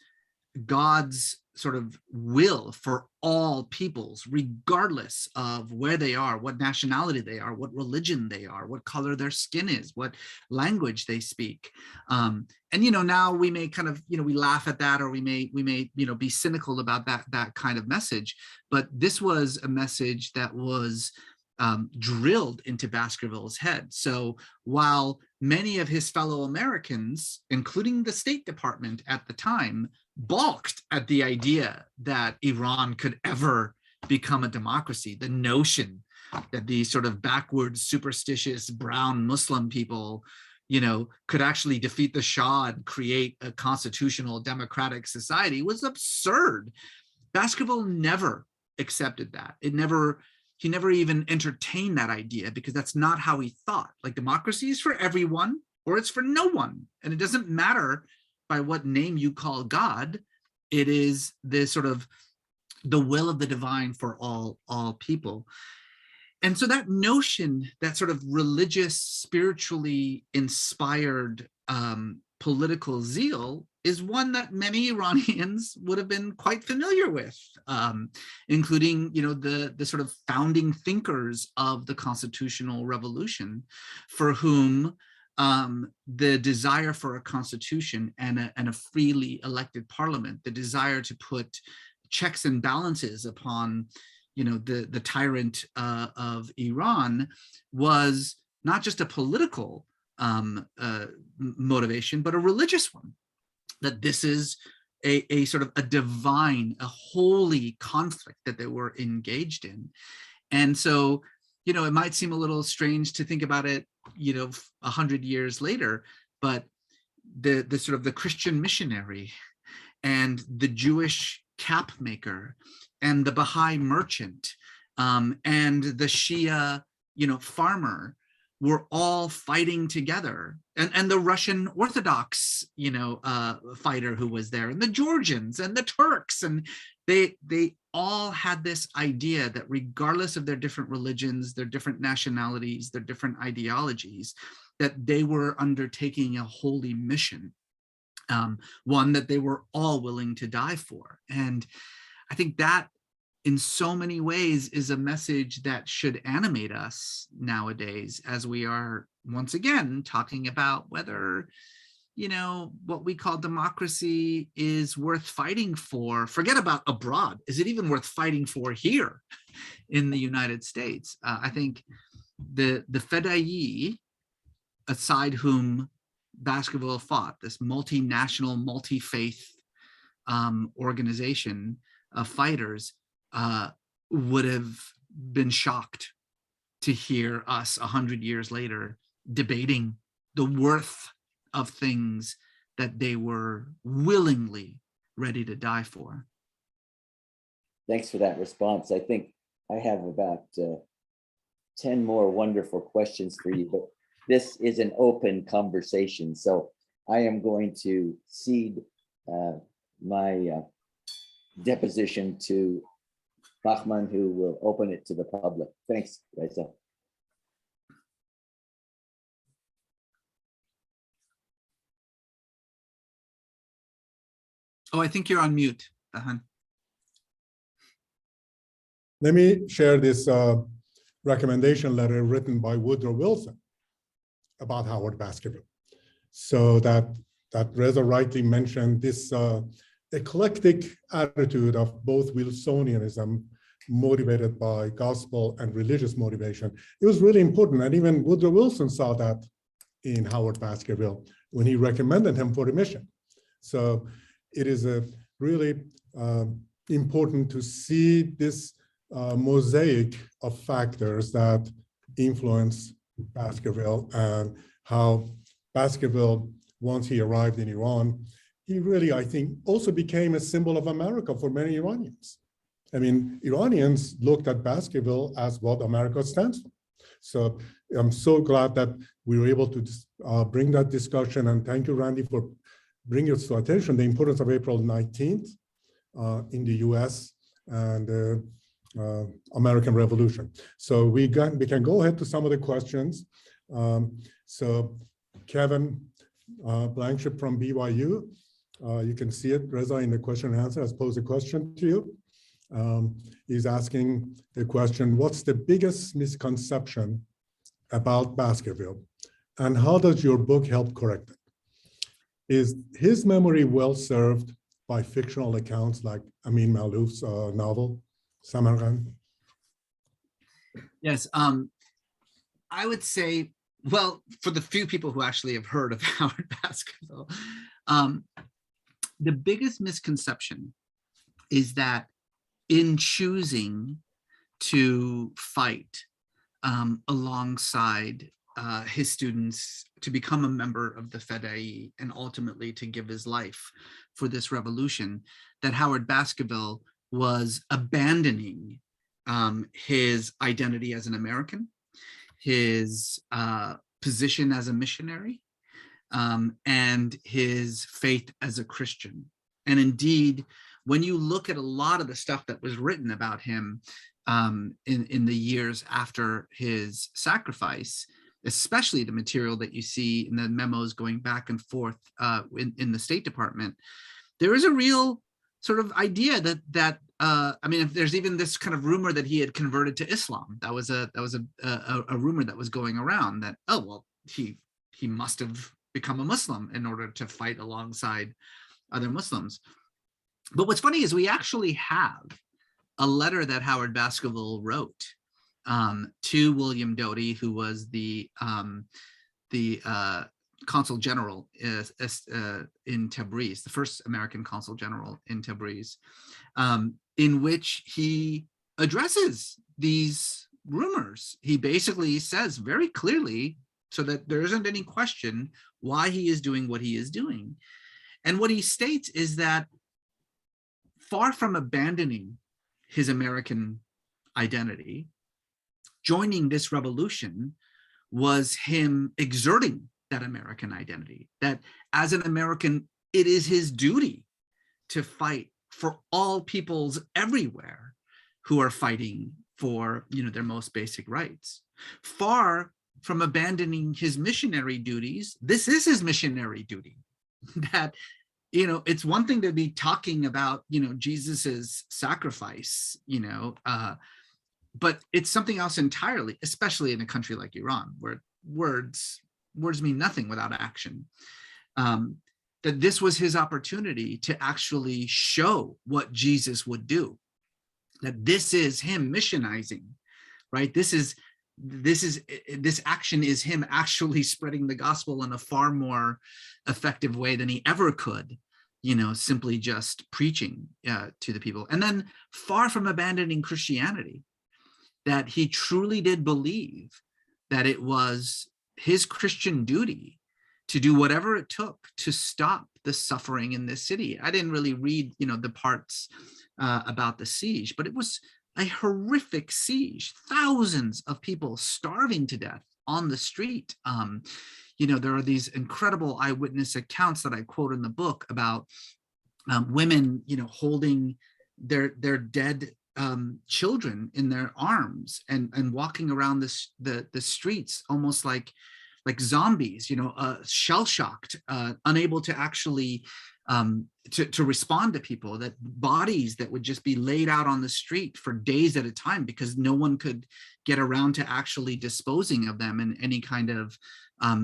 God's sort of will for all peoples, regardless of where they are, what nationality they are, what religion they are, what color their skin is, what language they speak. And now we may kind of we laugh at that, or we may be cynical about that kind of message. But this was a message that was drilled into Baskerville's head. So while many of his fellow Americans, including the State Department at the time, balked at the idea that Iran could ever become a democracy, the notion that these sort of backwards, superstitious, brown Muslim people, could actually defeat the Shah and create a constitutional democratic society was absurd. Baskerville never accepted that. He never even entertained that idea, because that's not how he thought. Like, democracy is for everyone or it's for no one. And it doesn't matter by what name you call God, it is this sort of the will of the divine for all people. And so that notion, that sort of religious, spiritually inspired political zeal is one that many Iranians would have been quite familiar with, including, the sort of founding thinkers of the constitutional revolution, for whom the desire for a constitution and a freely elected parliament, the desire to put checks and balances upon the tyrant of Iran, was not just a political motivation, but a religious one. That this is a sort of a divine, a holy conflict that they were engaged in. And so, it might seem a little strange to think about it, 100 years later, but the sort of the Christian missionary and the Jewish cap maker and the Baha'i merchant and the Shia, farmer were all fighting together, and the Russian Orthodox, fighter who was there, and the Georgians and the Turks, and they all had this idea that regardless of their different religions, their different nationalities, their different ideologies, that they were undertaking a holy mission, one that they were all willing to die for. And I think that in so many ways is a message that should animate us nowadays, as we are once again talking about whether, what we call democracy is worth fighting for. Forget about abroad. Is it even worth fighting for here in the United States? I think the Fedai, aside whom Baskerville fought, this multinational, multi-faith organization of fighters, would have been shocked to hear us 100 years later debating the worth of things that they were willingly ready to die for. Thanks for that response. I think I have about 10 more wonderful questions for you, but this is an open conversation. So I am going to cede my deposition to Bahman, who will open it to the public. Thanks, Reza. Oh, I think you're on mute, Bahan. Let me share this recommendation letter written by Woodrow Wilson about Howard Baskerville. So that Reza rightly mentioned this eclectic attitude of both Wilsonianism motivated by gospel and religious motivation. It was really important, and even Woodrow Wilson saw that in Howard Baskerville when he recommended him for the mission. So it is a really important to see this mosaic of factors that influence Baskerville, and how Baskerville, once he arrived in Iran, he really, I think, also became a symbol of America for many Iranians. I mean, Iranians looked at Baskerville as what America stands for. So I'm so glad that we were able to bring that discussion, and thank you, Randy, for bringing us to attention the importance of April 19th in the US and American Revolution. So we can go ahead to some of the questions. So Kevin Blanchard from BYU, you can see it, Reza, in the question and answer has posed a question to you. He's asking the question, what's the biggest misconception about Baskerville, and how does your book help correct it? Is his memory well served by fictional accounts like Amin Malouf's novel, Samarkand? Yes, I would say, well, for the few people who actually have heard of Howard Baskerville, the biggest misconception is that in choosing to fight alongside his students to become a member of the Fedai and ultimately to give his life for this revolution, that Howard Baskerville was abandoning his identity as an American, his position as a missionary, and his faith as a Christian. And indeed, when you look at a lot of the stuff that was written about him in the years after his sacrifice, especially the material that you see in the memos going back and forth in the State Department, there is a real sort of idea that I mean, if there's even this kind of rumor that he had converted to Islam. That was a rumor that was going around that, oh well, he must have become a Muslim in order to fight alongside other Muslims. But what's funny is we actually have a letter that Howard Baskerville wrote to William Doty, who was the consul general in Tabriz, the first American consul general in Tabriz, in which he addresses these rumors. He basically says very clearly, so that there isn't any question, why he is doing what he is doing. And what he states is that far from abandoning his American identity, joining this revolution was him exerting that American identity, that as an American, it is his duty to fight for all peoples everywhere who are fighting for, their most basic rights. Far from abandoning his missionary duties, this is his missionary duty. That, it's one thing to be talking about, Jesus's sacrifice, but it's something else entirely, especially in a country like Iran, where words mean nothing without action. That this was his opportunity to actually show what Jesus would do. That this is him missionizing, right? This action is him actually spreading the gospel in a far more effective way than he ever could, simply just preaching to the people. And then far from abandoning Christianity, that he truly did believe that it was his Christian duty to do whatever it took to stop the suffering in this city. I didn't really read, the parts about the siege, but it was a horrific siege. Thousands of people starving to death on the street. There are these incredible eyewitness accounts that I quote in the book about women, holding their dead children in their arms and walking around the streets almost like zombies, shell-shocked, unable to actually to respond to people, that bodies that would just be laid out on the street for days at a time because no one could get around to actually disposing of them in any kind of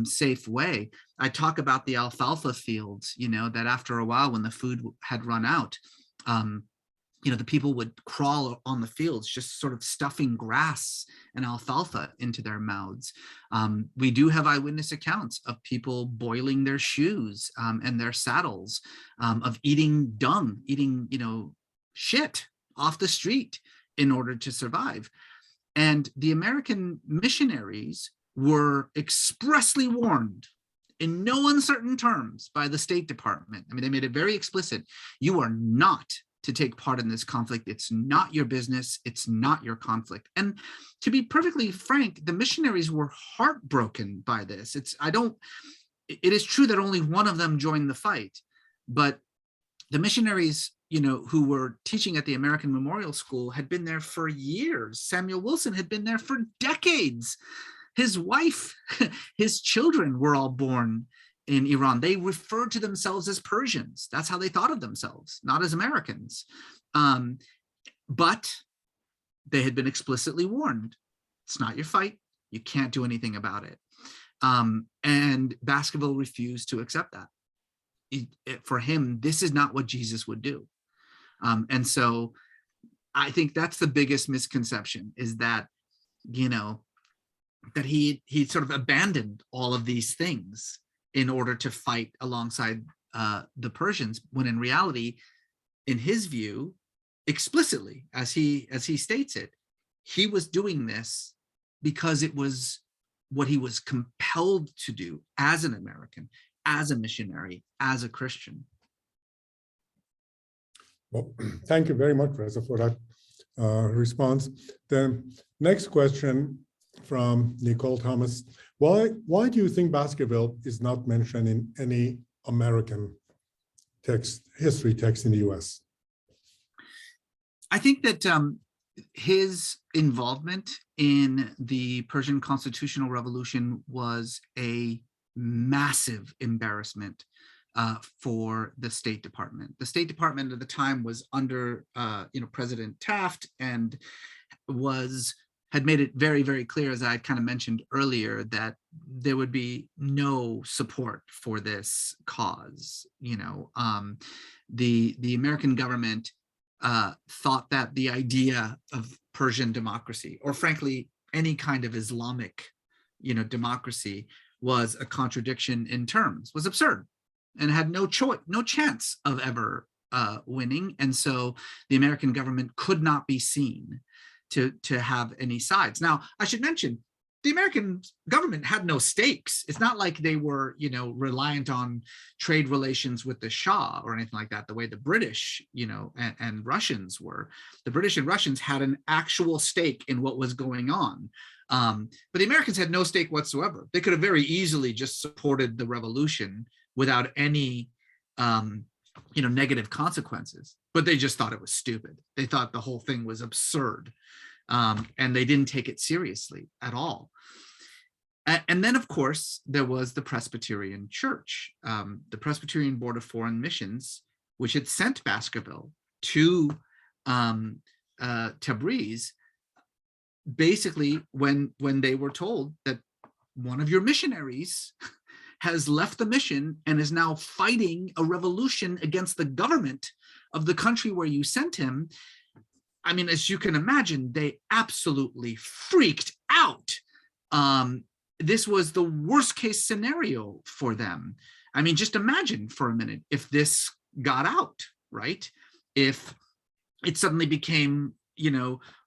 safe way. I talk about the alfalfa fields, that after a while when the food had run out, the people would crawl on the fields, just sort of stuffing grass and alfalfa into their mouths. We do have eyewitness accounts of people boiling their shoes and their saddles, of eating dung, eating, shit off the street in order to survive. And the American missionaries were expressly warned in no uncertain terms by the State Department. I mean, they made it very explicit. You are not to take part in this conflict. It's not your business. It's not your conflict. And to be perfectly frank, the missionaries were heartbroken by this. It is true that only one of them joined the fight, but the missionaries, who were teaching at the American Memorial School had been there for years. Samuel Wilson had been there for decades. His wife, his children were all born in Iran. They referred to themselves as Persians. That's how they thought of themselves, not as Americans. But they had been explicitly warned, it's not your fight. You can't do anything about it. And Baskerville refused to accept that. For him, this is not what Jesus would do. And so I think that's the biggest misconception, is that, that he sort of abandoned all of these things in order to fight alongside the Persians, when in reality, in his view, explicitly, as he states it, he was doing this because it was what he was compelled to do as an American, as a missionary, as a Christian. Well, thank you very much, Reza, for that response. The next question from Nicole Thomas. Why do you think Baskerville is not mentioned in any American history text in the US? I think that his involvement in the Persian constitutional revolution was a massive embarrassment for the State Department. The State Department at the time was under President Taft, and had made it very, very clear, as I kind of mentioned earlier, that there would be no support for this cause. The American government thought that the idea of Persian democracy, or frankly, any kind of Islamic, democracy, was a contradiction in terms, was absurd, and had no chance of ever winning. And so the American government could not be seen to have any sides. Now, I should mention, the American government had no stakes. It's not like they were, reliant on trade relations with the Shah or anything like that, the way the British, and Russians were. The British and Russians had an actual stake in what was going on. But the Americans had no stake whatsoever. They could have very easily just supported the revolution without any, negative consequences. But they just thought it was stupid. They thought the whole thing was absurd. And they didn't take it seriously at all. And then, of course, there was the Presbyterian Church, the Presbyterian Board of Foreign Missions, which had sent Baskerville to Tabriz, basically when they were told that one of your missionaries has left the mission and is now fighting a revolution against the government of the country where you sent him. I mean, as you can imagine, they absolutely freaked out. This was the worst case scenario for them. I mean, just imagine for a minute if this got out, right? If it suddenly became,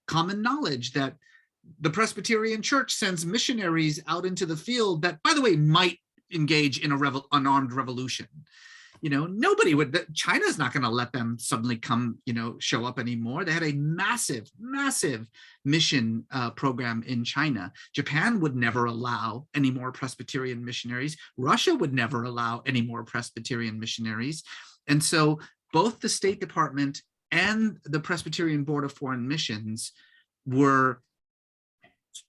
common knowledge that the Presbyterian Church sends missionaries out into the field that, by the way, might engage in an armed revolution. Nobody would, China's not going to let them suddenly come, show up anymore. They had a massive, massive mission program in China. Japan would never allow any more Presbyterian missionaries. Russia would never allow any more Presbyterian missionaries. And so both the State Department and the Presbyterian Board of Foreign Missions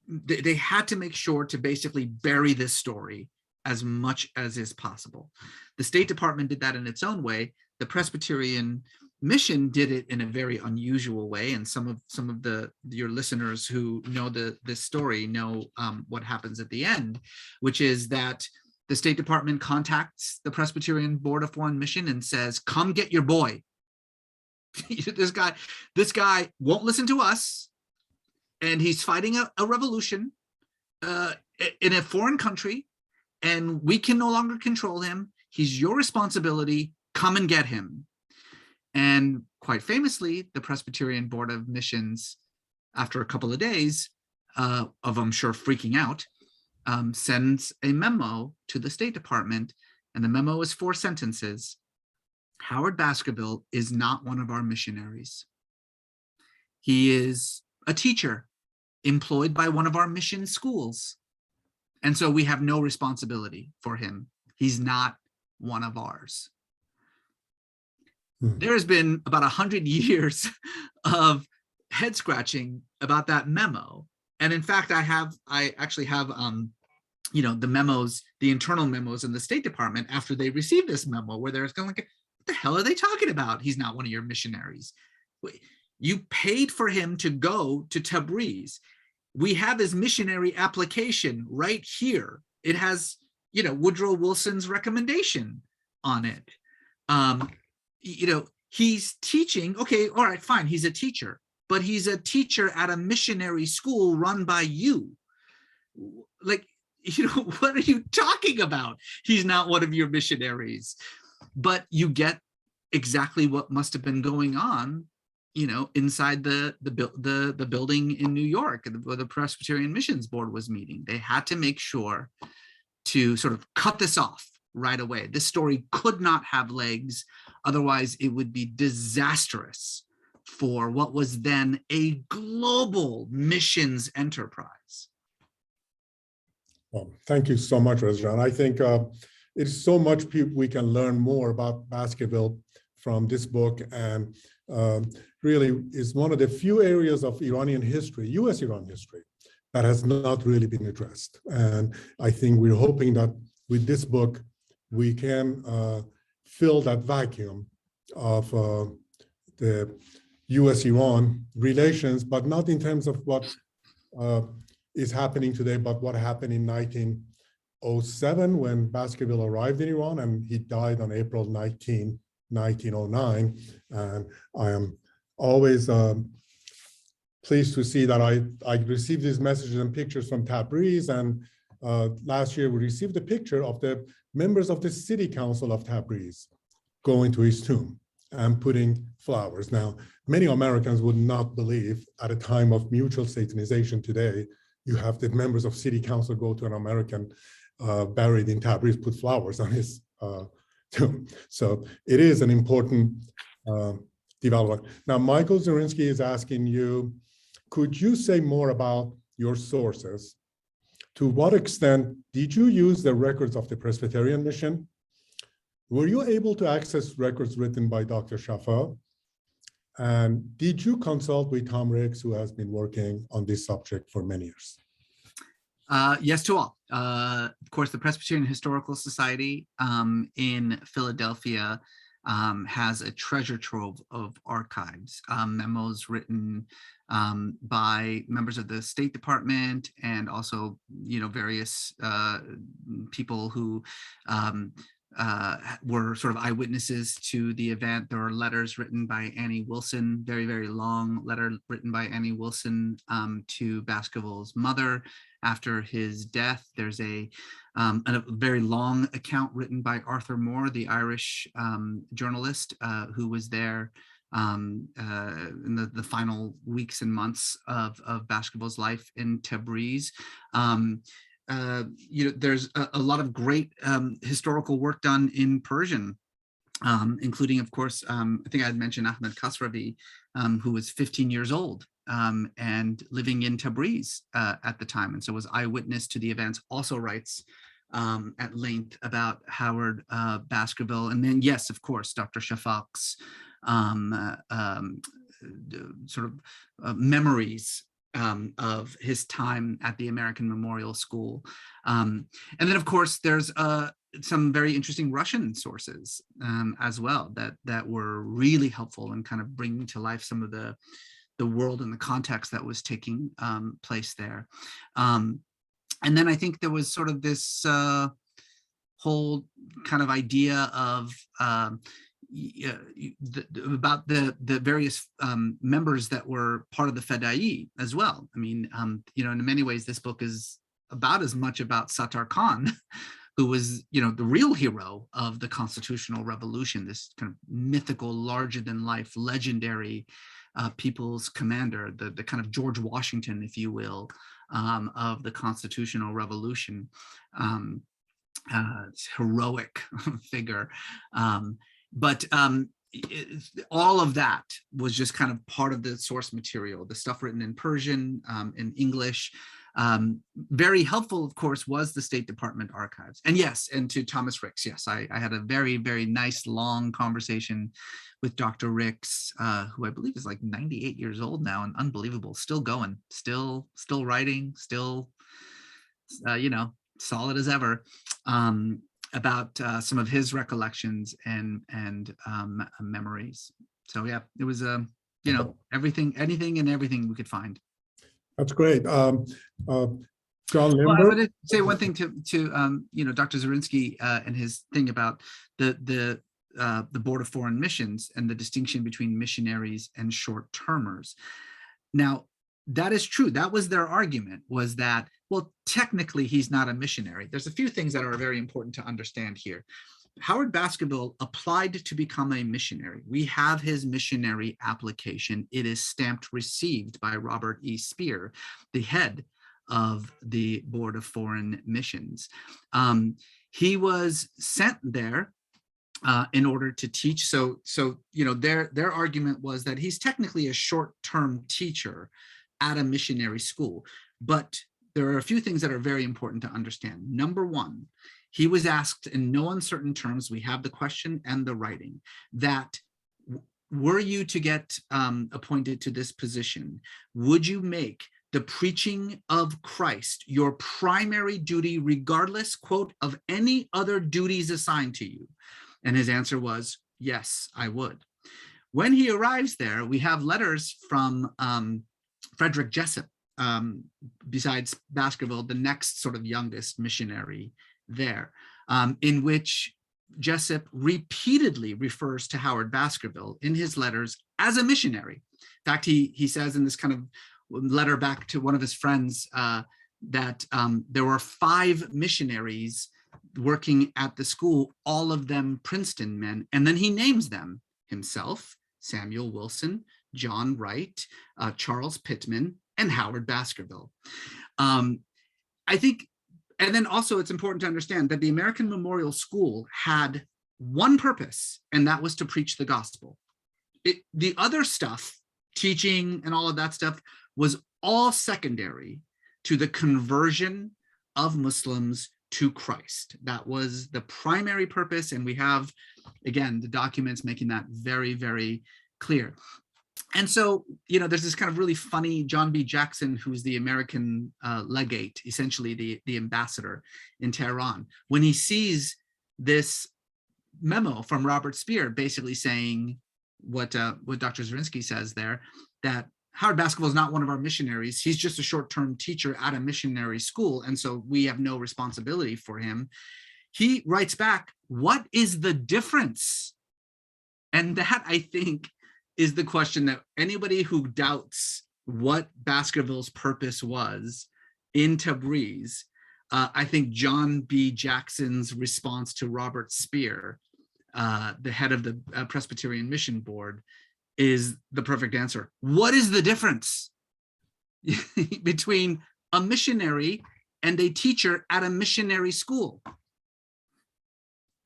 they had to make sure to basically bury this story as much as is possible. The State Department did that in its own way. The Presbyterian Mission did it in a very unusual way, and some of your listeners who know this story know what happens at the end, which is that the State Department contacts the Presbyterian Board of Foreign Mission and says, "Come get your boy. This guy won't listen to us, and he's fighting a revolution in a foreign country, and we can no longer control him. He's your responsibility. Come and get him." And quite famously, the Presbyterian Board of Missions, after a couple of days of, I'm sure, freaking out, sends a memo to the State Department. And the memo is 4 sentences. "Howard Baskerville is not one of our missionaries. He is a teacher employed by one of our mission schools. And so we have no responsibility for him. He's not one of ours." There has been about 100 years of head scratching about that memo. And in fact, I actually have, the memos, the internal memos in the State Department after they received this memo, where they're going like, what the hell are they talking about? He's not one of your missionaries. You paid for him to go to Tabriz. We have his missionary application right here. It has, Woodrow Wilson's recommendation on it. He's teaching. Okay, all right, fine. He's a teacher, but he's a teacher at a missionary school run by you. Like, what are you talking about? He's not one of your missionaries. But you get exactly what must have been going on, inside the building in New York where the Presbyterian Missions Board was meeting. They had to make sure to sort of cut this off right away. This story could not have legs. Otherwise, it would be disastrous for what was then a global missions enterprise. Well, thank you so much, Reza. And I think it's so much we can learn more about Baskerville from this book, and really is one of the few areas of Iranian history, US Iran history, that has not really been addressed. And I think we're hoping that with this book, we can fill that vacuum of the US-Iran relations, but not in terms of what is happening today, but what happened in 1907 when Baskerville arrived in Iran, and he died on April 19, 1909. And I am always pleased to see that I received these messages and pictures from Tabriz, and last year we received a picture of the members of the City Council of Tabriz going to his tomb and putting flowers. Now, many Americans would not believe at a time of mutual satanization today, you have the members of City Council go to an American buried in Tabriz, put flowers on his tomb. So it is an important development. Now, Michael Zurinsky is asking you, could you say more about your sources? To what extent did you use the records of the Presbyterian mission? Were you able to access records written by Dr. Shafa? And did you consult with Tom Ricks, who has been working on this subject for many years? Yes to all. Of course, the Presbyterian Historical Society in Philadelphia has a treasure trove of archives, memos written by members of the State Department, and also, various people who were sort of eyewitnesses to the event. There are letters written by Annie Wilson, very, very long letter written by Annie Wilson to Baskerville's mother after his death. There's a very long account written by Arthur Moore, the Irish journalist who was there in the final weeks and months of Baskerville's life in Tabriz. There's a lot of great historical work done in Persian, including, of course, I think I had mentioned Ahmed Khosravi, who was 15 years old and living in Tabriz at the time, and so was eyewitness to the events, also writes at length about Howard Baskerville. And then, yes, of course, Dr. Shafak's memories of his time at the American Memorial School. And then, of course, there's some very interesting Russian sources as well that were really helpful in kind of bringing to life some of the world and the context that was taking place there. And then I think there was sort of this whole kind of idea of about the various members that were part of the Fedai as well. I mean, in many ways, this book is about as much about Sattar Khan, who was, the real hero of the Constitutional Revolution, this kind of mythical, larger-than-life, legendary people's commander, the kind of George Washington, if you will, of the Constitutional Revolution, heroic figure. But all of that was just kind of part of the source material, the stuff written in Persian, in English. Very helpful, of course, was the State Department archives. And yes, and to Thomas Ricks, yes, I had a very, very nice long conversation with Dr. Ricks, who I believe is like 98 years old now and unbelievable, still going, still writing, still, solid as ever. About some of his recollections and memories. So yeah, it was everything, anything and everything we could find. That's great. John Limber. Well, I would say one thing to Dr. Zurinsky and his thing about the Board of Foreign Missions and the distinction between missionaries and short-termers. Now, that is true. That was their argument, was that, well, technically he's not a missionary. There's a few things that are very important to understand here. Howard Baskerville applied to become a missionary. We have his missionary application. It is stamped received by Robert E. Speer, the head of the Board of Foreign Missions. He was sent there in order to teach. So their argument was that he's technically a short-term teacher at a missionary school, but there are a few things that are very important to understand. Number one, he was asked in no uncertain terms, we have the question and the writing, that were you to get appointed to this position, would you make the preaching of Christ your primary duty, regardless, quote, of any other duties assigned to you? And his answer was, yes, I would. When he arrives there, we have letters from Frederick Jessup, besides Baskerville, the next sort of youngest missionary there, in which Jessup repeatedly refers to Howard Baskerville in his letters as a missionary. In fact, he says in this kind of letter back to one of his friends that there were 5 missionaries working at the school, all of them Princeton men, and then he names them himself, Samuel Wilson, John Wright, Charles Pittman, and Howard Baskerville. I think, and then also it's important to understand that the American Memorial School had one purpose, and that was to preach the gospel. The other stuff, teaching and all of that stuff, was all secondary to the conversion of Muslims to Christ. That was the primary purpose, and we have, again, the documents making that very, very clear. And so, you know, there's this kind of really funny John B. Jackson, who's the American legate, essentially the ambassador in Tehran, when he sees this memo from Robert Speer, basically saying what Dr. Zirinsky says there, that Howard Baskerville is not one of our missionaries. He's just a short-term teacher at a missionary school, and so we have no responsibility for him. He writes back, what is the difference? And that, I think, is the question that anybody who doubts what Baskerville's purpose was in Tabriz, I think John B. Jackson's response to Robert Speer, the head of the Presbyterian Mission Board, is the perfect answer. What is the difference between a missionary and a teacher at a missionary school?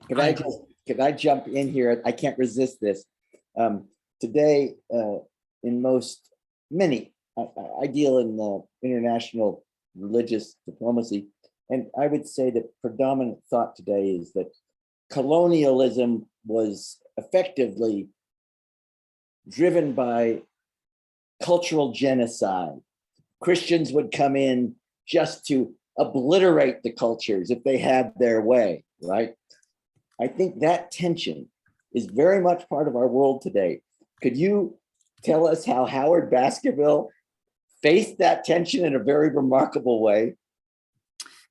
Could I jump in here? I can't resist this. Today, in many, I deal in international religious diplomacy, and I would say that predominant thought today is that colonialism was effectively driven by cultural genocide. Christians would come in just to obliterate the cultures if they had their way, right? I think that tension is very much part of our world today. Could you tell us how Howard Baskerville faced that tension in a very remarkable way?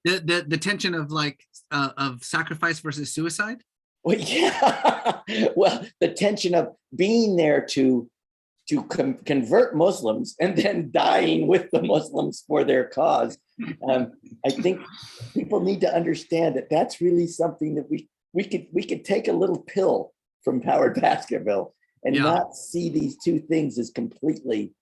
The tension of of sacrifice versus suicide? Well, yeah. Well, the tension of being there to convert Muslims and then dying with the Muslims for their cause. I think people need to understand that that's really something that we could take a little pill from Howard Baskerville and not see these two things as completely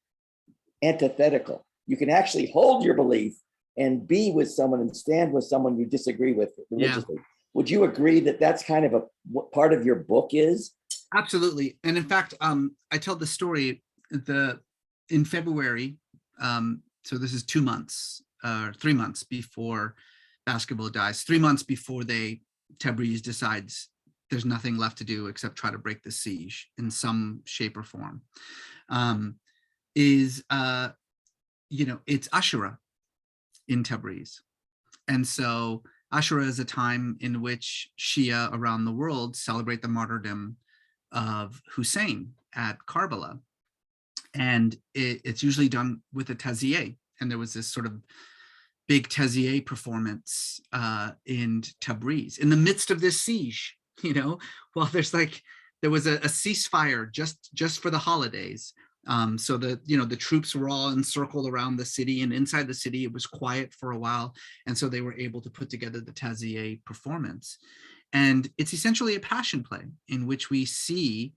antithetical. You can actually hold your belief and be with someone and stand with someone you disagree with religiously. Yeah. Would you agree that that's kind of what part of your book is? Absolutely. And in fact, I tell the story in February. So this is 3 months before Baskerville dies, 3 months before Tabriz decides there's nothing left to do except try to break the siege in some shape or form. It's Ashura in Tabriz. And so Ashura is a time in which Shia around the world celebrate the martyrdom of Hussein at Karbala. And it's usually done with a taziyeh. And there was this sort of big taziyeh performance in Tabriz in the midst of this siege, while there was a ceasefire just for the holidays. So the troops were all encircled around the city, and inside the city it was quiet for a while, and so they were able to put together the taziyeh performance. And it's essentially a passion play in which we see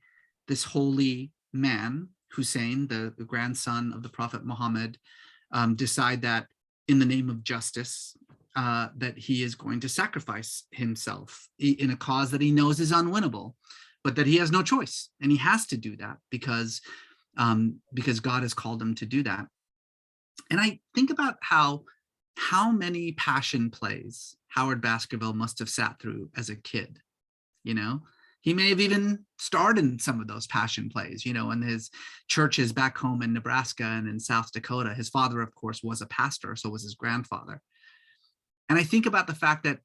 this holy man, Hussein, the grandson of the Prophet Muhammad, decide that in the name of justice, that he is going to sacrifice himself in a cause that he knows is unwinnable, but that he has no choice, and he has to do that because God has called him to do that. And I think about how how many passion plays Howard Baskerville must have sat through as a kid. He may have even starred in some of those passion plays, in his churches back home in Nebraska and in South Dakota. His father, of course, was a pastor, so was his grandfather. And I think about the fact that,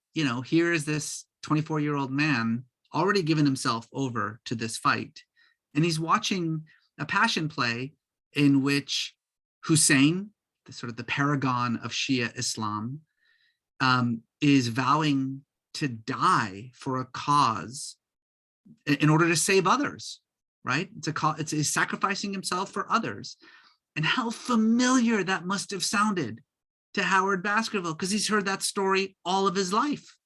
here is this 24-year-old man already given himself over to this fight. And he's watching a passion play in which Hussein, the paragon of Shia Islam, is vowing to die for a cause in order to save others, right? It's sacrificing himself for others. And how familiar that must have sounded to Howard Baskerville, because he's heard that story all of his life,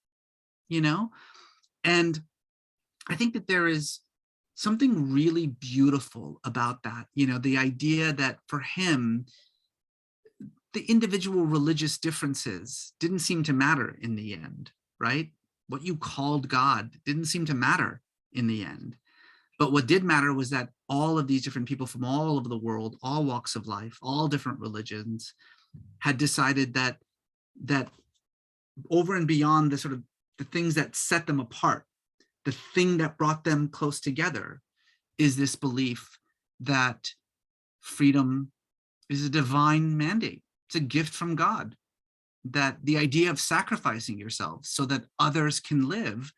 And I think that there is something really beautiful about that, the idea that for him, the individual religious differences didn't seem to matter in the end, right? What you called God didn't seem to matter in the end. But what did matter was that all of these different people from all over the world, all walks of life, all different religions, had decided that over and beyond the things that set them apart, the thing that brought them close together is this belief that freedom is a divine mandate. It's a gift from God, that the idea of sacrificing yourself so that others can live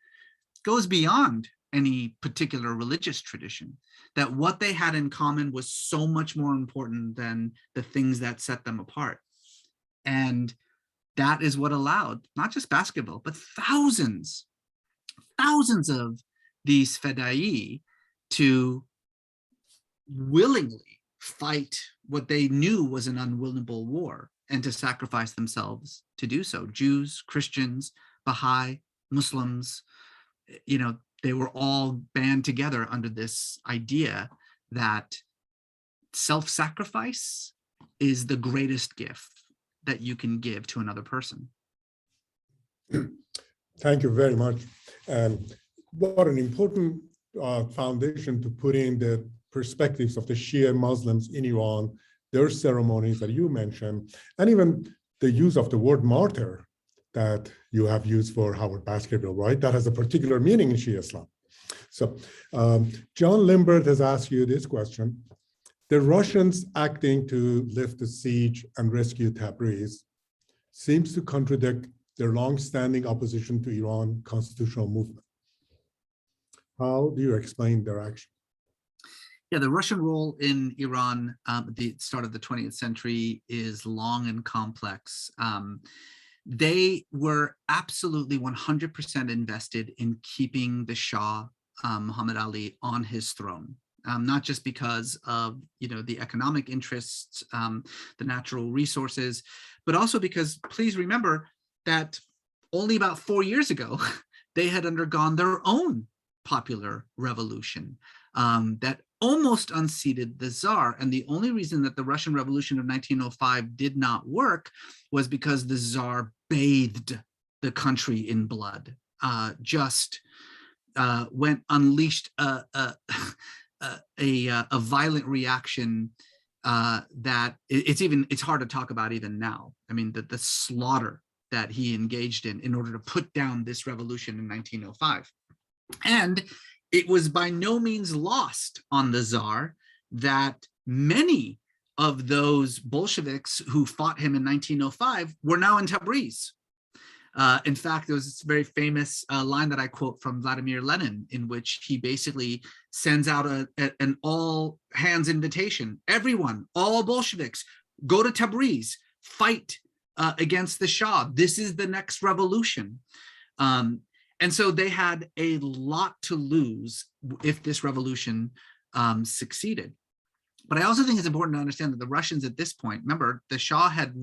goes beyond any particular religious tradition, that what they had in common was so much more important than the things that set them apart. And that is what allowed not just Baskerville, but thousands of these fedai to willingly fight what they knew was an unwinnable war and to sacrifice themselves to do so. Jews, Christians, Baha'i, Muslims, they were all band together under this idea that self-sacrifice is the greatest gift that you can give to another person. Thank you very much. And what an important foundation to put in the perspectives of the Shia Muslims in Iran, their ceremonies that you mentioned, and even the use of the word martyr that you have used for Howard Baskerville, right? That has a particular meaning in Shia Islam. So John Limbert has asked you this question. The Russians acting to lift the siege and rescue Tabriz seems to contradict their long-standing opposition to Iran constitutional movement. How do you explain their action? Yeah, the Russian role in Iran at the start of the 20th century is long and complex. They were absolutely 100% invested in keeping the Shah, Muhammad Ali, on his throne. Not just because of the economic interests, the natural resources, but also because, please remember that only about 4 years ago, they had undergone their own popular revolution that almost unseated the Tsar. And the only reason that the Russian Revolution of 1905 did not work was because the Tsar bathed the country in blood, unleashed a violent reaction that it's hard to talk about even now. I mean, the slaughter that he engaged in order to put down this revolution in 1905. And it was by no means lost on the Tsar that many of those Bolsheviks who fought him in 1905 were now in Tabriz. In fact, there was this very famous line that I quote from Vladimir Lenin, in which he basically sends out an all hands invitation. Everyone, all Bolsheviks, go to Tabriz, fight against the Shah. This is the next revolution. And so they had a lot to lose if this revolution succeeded. But I also think it's important to understand that the Russians at this point, remember, the Shah had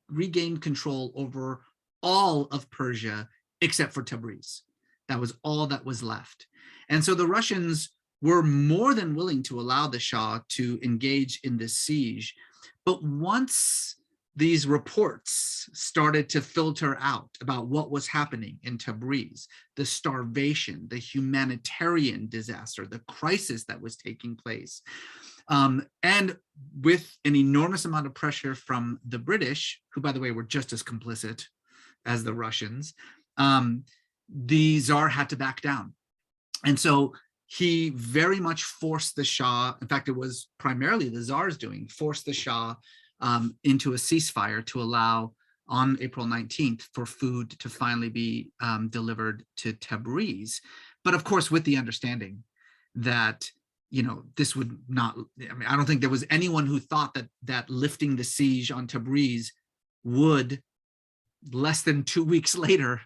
regained control over all of Persia except for Tabriz. That was all that was left. And so the Russians were more than willing to allow the Shah to engage in this siege. But once these reports started to filter out about what was happening in Tabriz, the starvation, the humanitarian disaster, the crisis that was taking place. And with an enormous amount of pressure from the British, who, by the way, were just as complicit as the Russians, the Tsar had to back down. And so he very much forced the Shah, in fact, it was primarily the Tsar's doing, forced the Shah into a ceasefire to allow on April 19th for food to finally be delivered to Tabriz. But of course, with the understanding that, you know, this would not, I mean, I don't think there was anyone who thought that lifting the siege on Tabriz would, less than 2 weeks later,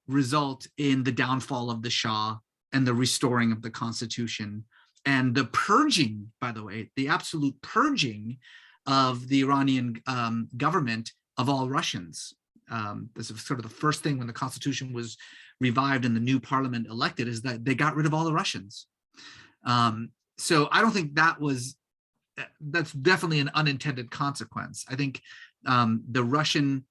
result in the downfall of the Shah and the restoring of the constitution and the purging, by the way, the absolute purging of the Iranian government of all Russians. This is sort of the first thing when the constitution was revived and the new parliament elected, is that they got rid of all the Russians. So I don't think that's definitely an unintended consequence. I think the Russian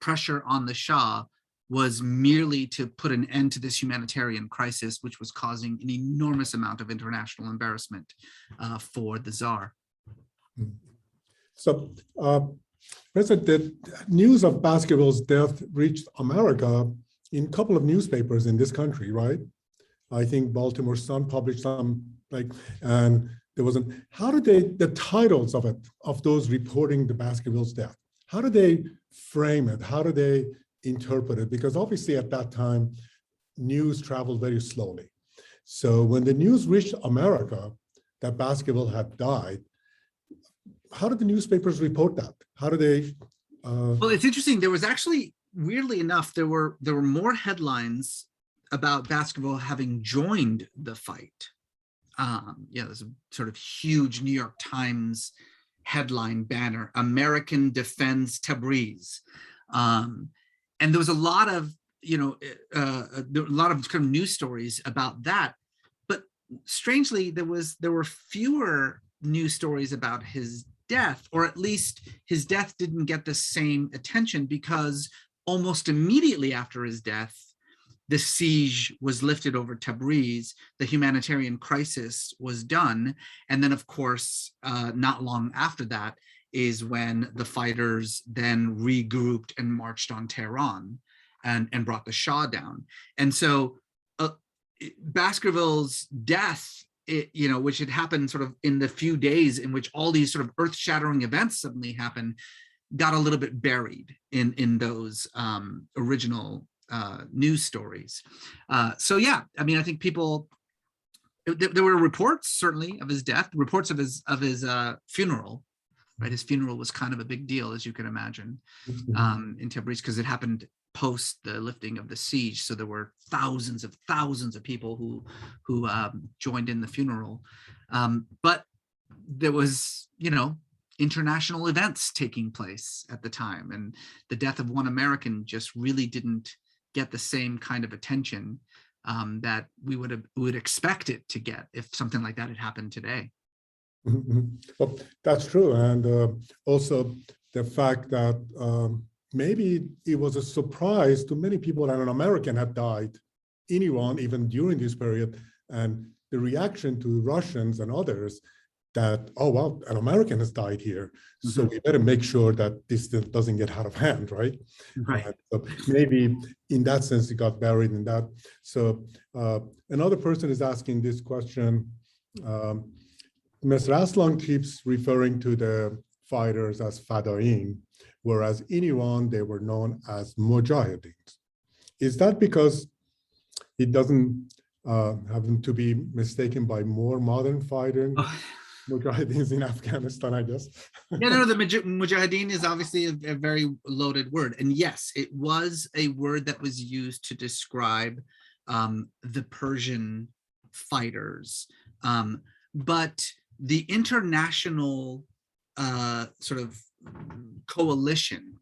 pressure on the Shah was merely to put an end to this humanitarian crisis, which was causing an enormous amount of international embarrassment for the Tsar. So, President, the news of Baskerville's death reached America in a couple of newspapers in this country, right? I think Baltimore Sun published some, and there was how did the titles of those reporting the Baskerville's death, how do they frame it? How do they interpret it? Because obviously at that time, news traveled very slowly. So when the news reached America that Baskerville had died, how did the newspapers report that? How do they? Well, it's interesting. There was actually, weirdly enough, there were more headlines about Baskerville having joined the fight. Yeah, there's a sort of huge New York Times headline banner: "American defends Tabriz," and there was a lot of, you know, a lot of kind of news stories about that. But strangely, there were fewer news stories about his death, or at least his death didn't get the same attention, because almost immediately after his death, the siege was lifted over Tabriz, the humanitarian crisis was done, and then of course, not long after that is when the fighters then regrouped and marched on Tehran and brought the Shah down. And so Baskerville's death, you know, which had happened sort of in the few days in which all these sort of earth-shattering events suddenly happened, got a little bit buried in those original news stories. So yeah, I mean, I think people, there were reports certainly of his death, reports of his funeral, right? His funeral was kind of a big deal, as you can imagine, in Tabriz, because it happened post the lifting of the siege. So there were thousands of people who joined in the funeral. But there was, you know, international events taking place at the time, and the death of one American just really didn't get the same kind of attention that we would expect it to get if something like that had happened today. Well, that's true. And also the fact that maybe it was a surprise to many people that an American had died in Iran, even during this period, and the reaction to Russians and others that, oh, wow, an American has died here. So we better make sure that this doesn't get out of hand, right? Right. So maybe in that sense, it got buried in that. So another person is asking this question. Mr. Aslan keeps referring to the fighters as Fadain, whereas in Iran, they were known as Mujahideen. Is that because it doesn't have them to be mistaken by more modern fighting Mujahideen in Afghanistan, I guess? Yeah, no, the Mujahideen is obviously a very loaded word. And yes, it was a word that was used to describe the Persian fighters. But the international sort of coalition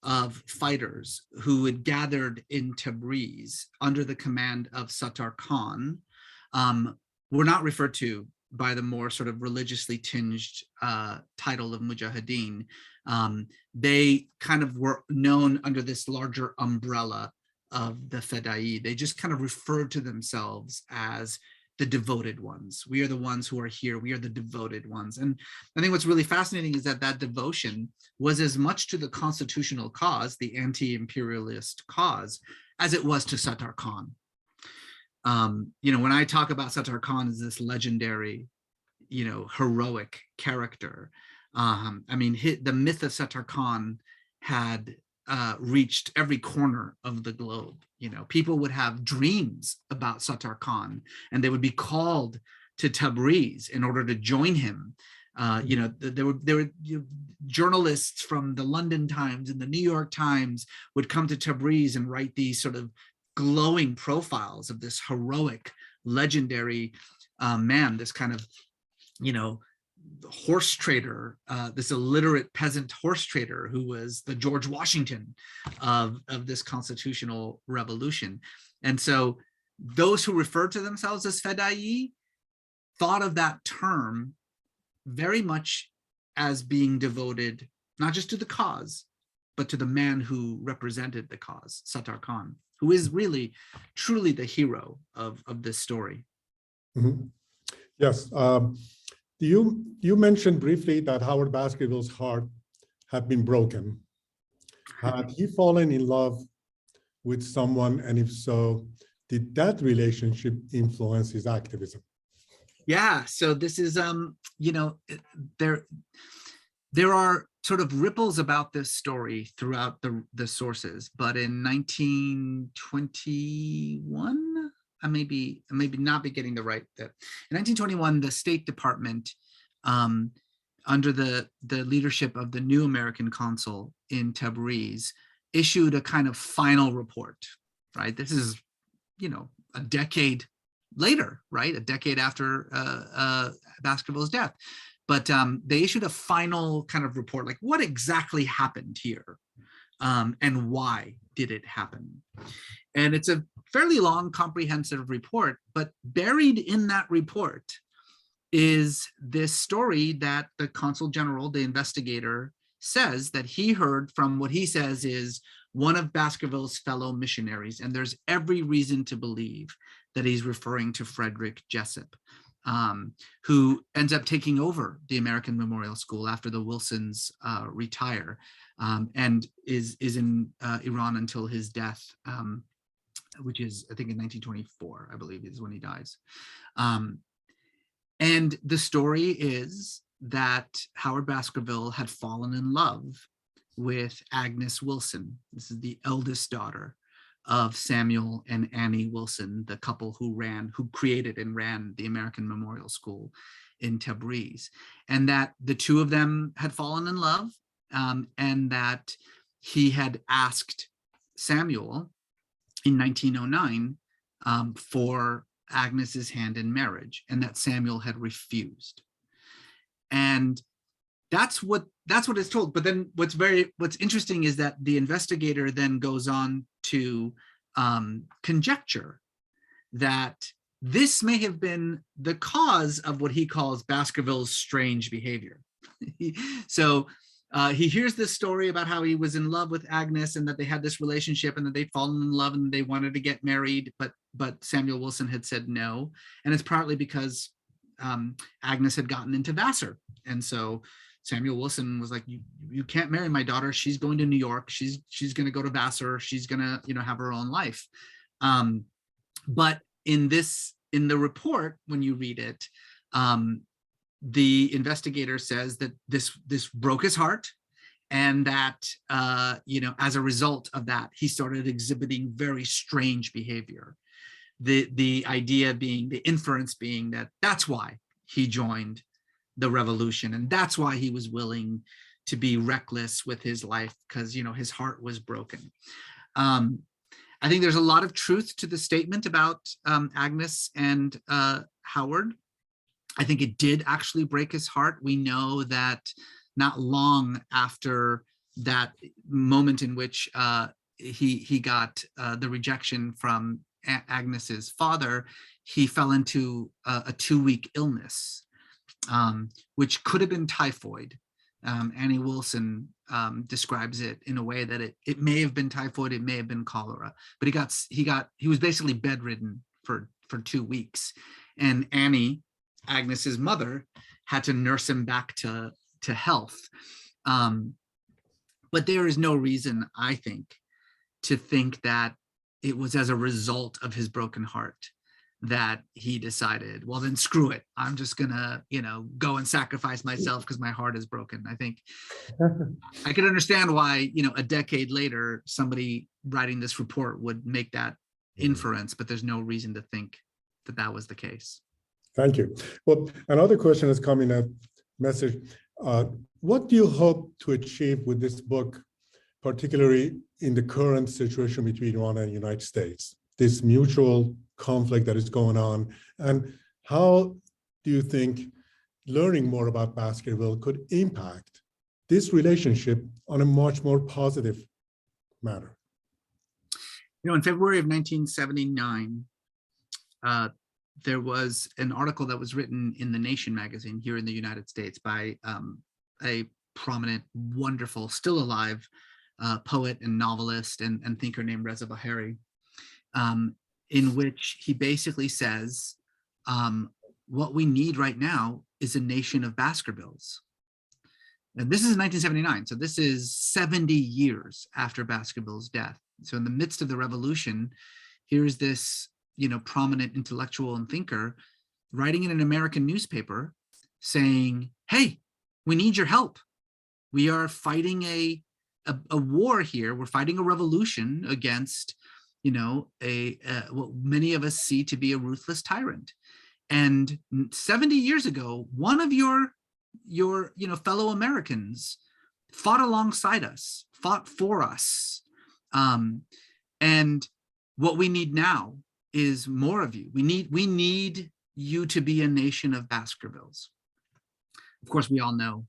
of fighters who had gathered in Tabriz under the command of Sattar Khan were not referred to by the more sort of religiously tinged title of Mujahideen. They kind of were known under this larger umbrella of the Fedai. They just kind of referred to themselves as the devoted ones. We are the ones who are here. We are the devoted ones. And I think what's really fascinating is that that devotion was as much to the constitutional cause, the anti-imperialist cause, as it was to Sattar Khan. When I talk about Sattar Khan as this legendary, heroic character, the myth of Sattar Khan had reached every corner of the globe. People would have dreams about Sattar Khan, and they would be called to Tabriz in order to join him. There were journalists from the London Times and the New York Times would come to Tabriz and write these sort of glowing profiles of this heroic, legendary man, this kind of, horse trader, this illiterate peasant horse trader who was the George Washington of this constitutional revolution. And so those who referred to themselves as Fedai thought of that term very much as being devoted, not just to the cause, but to the man who represented the cause, Sattar Khan, who is really, truly the hero of this story. Mm-hmm. Yes. You mentioned briefly that Howard Baskerville's heart had been broken. Had he fallen in love with someone, and if so, did that relationship influence his activism? Yeah, so this is, there are sort of ripples about this story throughout the sources, but in 1921, I maybe not be getting the right. In 1921, the State Department, under the leadership of the new American consul in Tabriz, issued a kind of final report. Right, this is, a decade later, right, a decade after Baskerville's death. But they issued a final kind of report, like what exactly happened here, and why did it happen? And it's a fairly long, comprehensive report, but buried in that report is this story that the consul general, the investigator, says that he heard from what he says is one of Baskerville's fellow missionaries. And there's every reason to believe that he's referring to Frederick Jessup, who ends up taking over the American Memorial School after the Wilsons retire, and is in Iran until his death, which is, I think, in 1924, I believe, is when he dies. And the story is that Howard Baskerville had fallen in love with Agnes Wilson. This is the eldest daughter of Samuel and Annie Wilson, the couple who created and ran the American Memorial School in Tabriz, and that the two of them had fallen in love, and that he had asked Samuel in 1909 for Agnes's hand in marriage, and that Samuel had refused. And that's what is told. But then what's interesting is that the investigator then goes on to conjecture that this may have been the cause of what he calls Baskerville's strange behavior. So he hears this story about how he was in love with Agnes and that they had this relationship and that they'd fallen in love and they wanted to get married, but Samuel Wilson had said no. And it's partly because Agnes had gotten into Vassar. And so Samuel Wilson was like, you can't marry my daughter. She's going to New York. She's going to go to Vassar. She's going to, have her own life. But in the report, when you read it, the investigator says that this broke his heart, and that, as a result of that, he started exhibiting very strange behavior. The idea being, the inference being that that's why he joined the revolution, and that's why he was willing to be reckless with his life, because his heart was broken. I think there's a lot of truth to the statement about Agnes and Howard. I think it did actually break his heart. We know that not long after that moment in which he got the rejection from Agnes's father, he fell into a 2-week illness, which could have been typhoid. Annie Wilson describes it in a way that it may have been typhoid, it may have been cholera, but he was basically bedridden for 2 weeks, and Annie, Agnes's mother, had to nurse him back to health. But there is no reason, I think, to think that it was as a result of his broken heart that he decided, well, then screw it. I'm just gonna, go and sacrifice myself because my heart is broken. I think I could understand why, a decade later, somebody writing this report would make that inference, but there's no reason to think that that was the case. Thank you. Well, another question is coming up, message. What do you hope to achieve with this book, particularly in the current situation between Iran and the United States, this mutual conflict that is going on? And how do you think learning more about Baskerville could impact this relationship on a much more positive manner? In February of 1979, there was an article that was written in The Nation magazine here in the United States by a prominent, wonderful, still alive poet and novelist and thinker named Reza Aslanis, in which he basically says, what we need right now is a nation of Baskervilles. And this is in 1979, so this is 70 years after Baskerville's death. So in the midst of the revolution, here's this prominent intellectual and thinker writing in an American newspaper saying, hey, we need your help. We are fighting a war here. We're fighting a revolution against, what many of us see to be a ruthless tyrant. And 70 years ago, one of your fellow Americans fought alongside us, fought for us. And what we need now is more of you. We need you to be a nation of Baskervilles. Of course, we all know,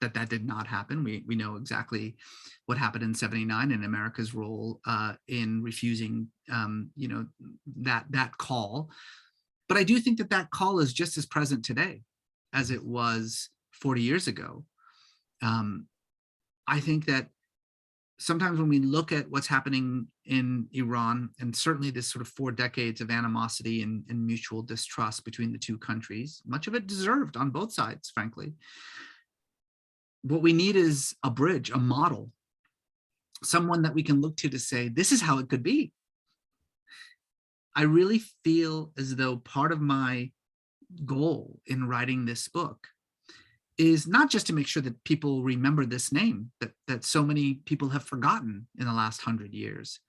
that did not happen. We know exactly what happened in '79 and America's role in refusing, that call. But I do think that call is just as present today as it was 40 years ago. I think that sometimes when we look at what's happening in Iran, and certainly this sort of 4 decades of animosity and mutual distrust between the two countries, much of it deserved on both sides, frankly. What we need is a bridge, a model, someone that we can look to say, this is how it could be. I really feel as though part of my goal in writing this book is not just to make sure that people remember this name that so many people have forgotten in the last 100 years,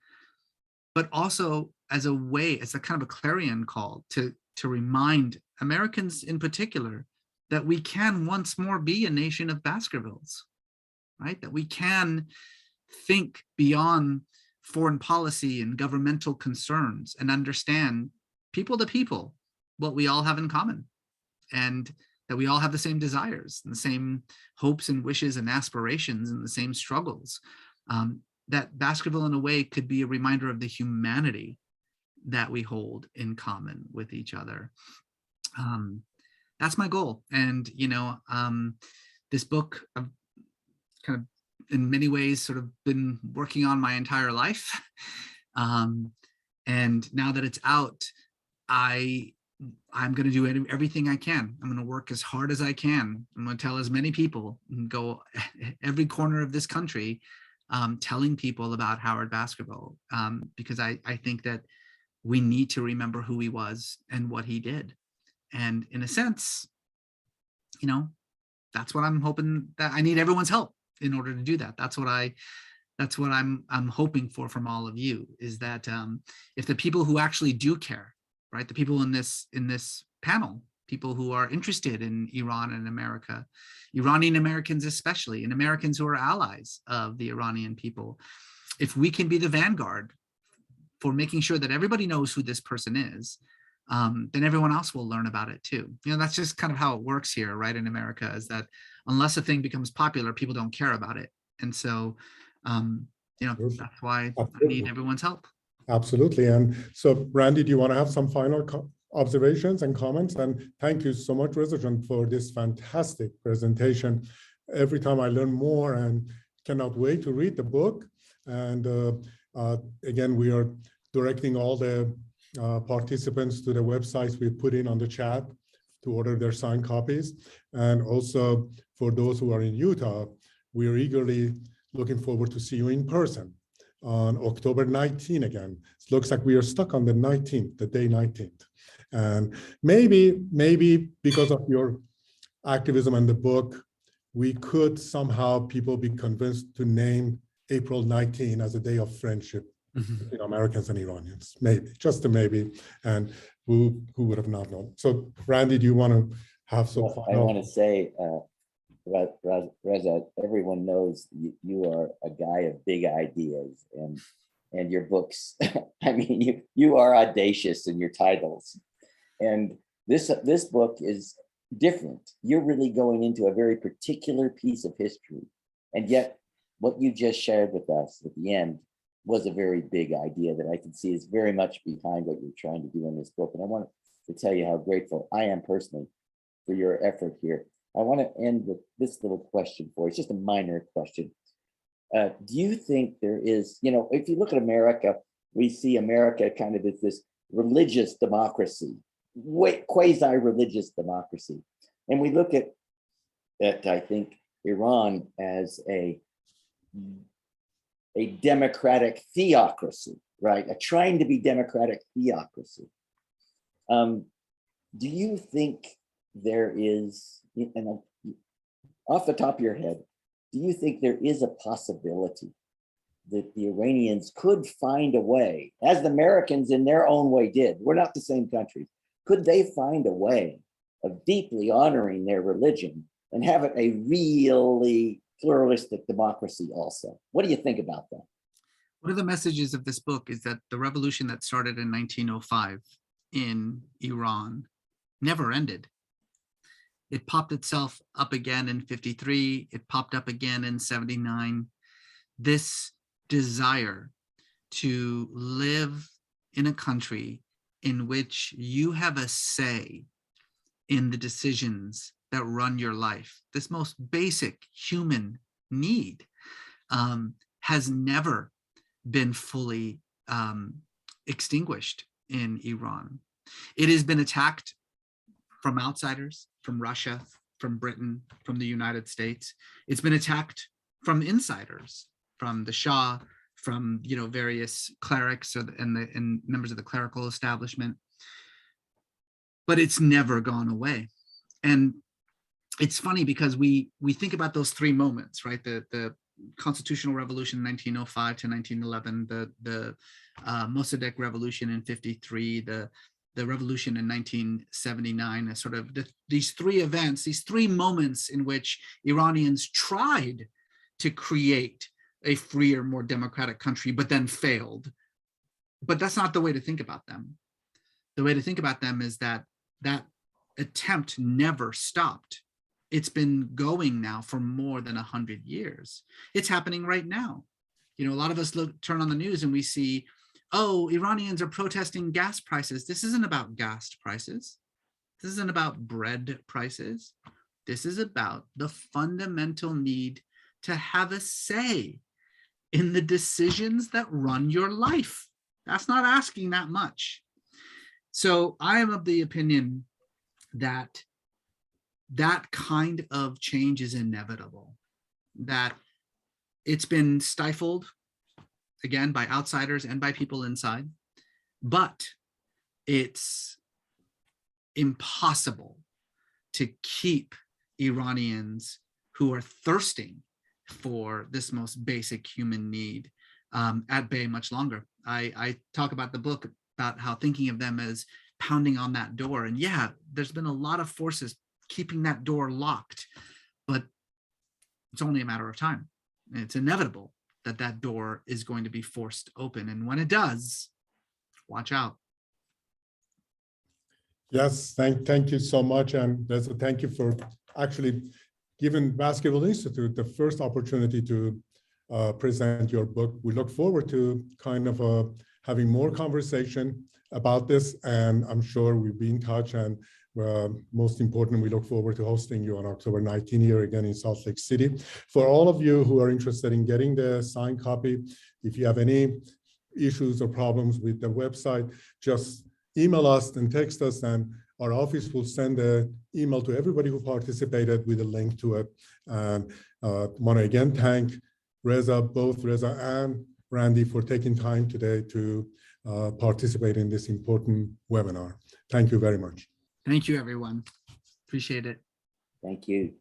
but also as a way, as a kind of a clarion call to remind Americans in particular that we can once more be a nation of Baskervilles, right? That we can think beyond foreign policy and governmental concerns and understand people to people what we all have in common, and that we all have the same desires and the same hopes and wishes and aspirations and the same struggles. That Baskerville in a way could be a reminder of the humanity that we hold in common with each other. That's my goal. And, this book I've kind of in many ways sort of been working on my entire life. And now that it's out, I'm going to do everything I can. I'm going to work as hard as I can. I'm going to tell as many people and go every corner of this country, telling people about Howard Baskerville, because I think that we need to remember who he was and what he did. And in a sense, that's what I'm hoping, that I need everyone's help in order to do that. That's what I'm hoping for from all of you, is that if the people who actually do care, right, the people in this panel, people who are interested in Iran and America, Iranian Americans especially, and Americans who are allies of the Iranian people, if we can be the vanguard for making sure that everybody knows who this person is, then everyone else will learn about it too. That's just kind of how it works here, right, in America, is that unless a thing becomes popular, people don't care about it. And so, that's why I need everyone's help. Absolutely. And so, Randy, do you want to have some final observations and comments? And thank you so much, Reza, for this fantastic presentation. Every time I learn more and cannot wait to read the book. And again, we are directing all the participants to the websites we put in on the chat to order their signed copies. And also for those who are in Utah, we are eagerly looking forward to see you in person on October 19 again. It looks like we are stuck on the 19th, the day 19th. And maybe because of your activism and the book, we could somehow people be convinced to name April 19 as a day of friendship between Americans and Iranians, maybe, just a maybe, and who would have not known. So Randy, do you want to have some Well, final? I want to say, Reza, everyone knows you are a guy of big ideas, and your books, I mean, you are audacious in your titles. And this book is different. You're really going into a very particular piece of history. And yet what you just shared with us at the end was a very big idea that I can see is very much behind what you're trying to do in this book. And I want to tell you how grateful I am personally for your effort here. I want to end with this little question for you. It's just a minor question. Do you think there is, if you look at America, we see America kind of as this religious democracy, quasi-religious democracy. And we look at I think, Iran as a democratic theocracy, right? A trying to be democratic theocracy. Do you think there is, and off the top of your head, do you think there is a possibility that the Iranians could find a way, as the Americans in their own way did? We're not the same country. Could they find a way of deeply honoring their religion and have it a really pluralistic democracy also? What do you think about that? One of the messages of this book is that the revolution that started in 1905 in Iran never ended. It popped itself up again in 53. It popped up again in 79. This desire to live in a country in which you have a say in the decisions that run your life, this most basic human need, has never been fully extinguished in Iran. It has been attacked from outsiders, from Russia, from Britain, from the United States. It's been attacked from insiders, from the Shah, from various clerics and members of the clerical establishment. But it's never gone away. And it's funny because we think about those three moments, right? The constitutional revolution in 1905 to 1911, the Mossadegh revolution in 53, the revolution in 1979, as sort of these three events, these three moments in which Iranians tried to create a freer, more democratic country, but then failed. But that's not the way to think about them. The way to think about them is that that attempt never stopped. It's been going now for more than 100 years. It's happening right now. A lot of us turn on the news and we see, oh, Iranians are protesting gas prices. This isn't about gas prices. This isn't about bread prices. This is about the fundamental need to have a say in the decisions that run your life. That's not asking that much. So I am of the opinion that that kind of change is inevitable, that it's been stifled, again, by outsiders and by people inside, but it's impossible to keep Iranians who are thirsting for this most basic human need at bay much longer. I talk about the book about how thinking of them as pounding on that door. And yeah, there's been a lot of forces keeping that door locked, but it's only a matter of time. It's inevitable that that door is going to be forced open. And when it does, watch out. Yes, thank you so much. And thank you for actually giving Baskerville Institute the first opportunity to present your book. We look forward to kind of having more conversation about this, and I'm sure we'll be in touch. And most important, we look forward to hosting you on October 19 here again in Salt Lake City. For all of you who are interested in getting the signed copy, if you have any issues or problems with the website, just email us and text us, and our office will send an email to everybody who participated with a link to it. And want to again thank both Reza and Randy, for taking time today to participate in this important webinar. Thank you very much. Thank you, everyone. Appreciate it. Thank you.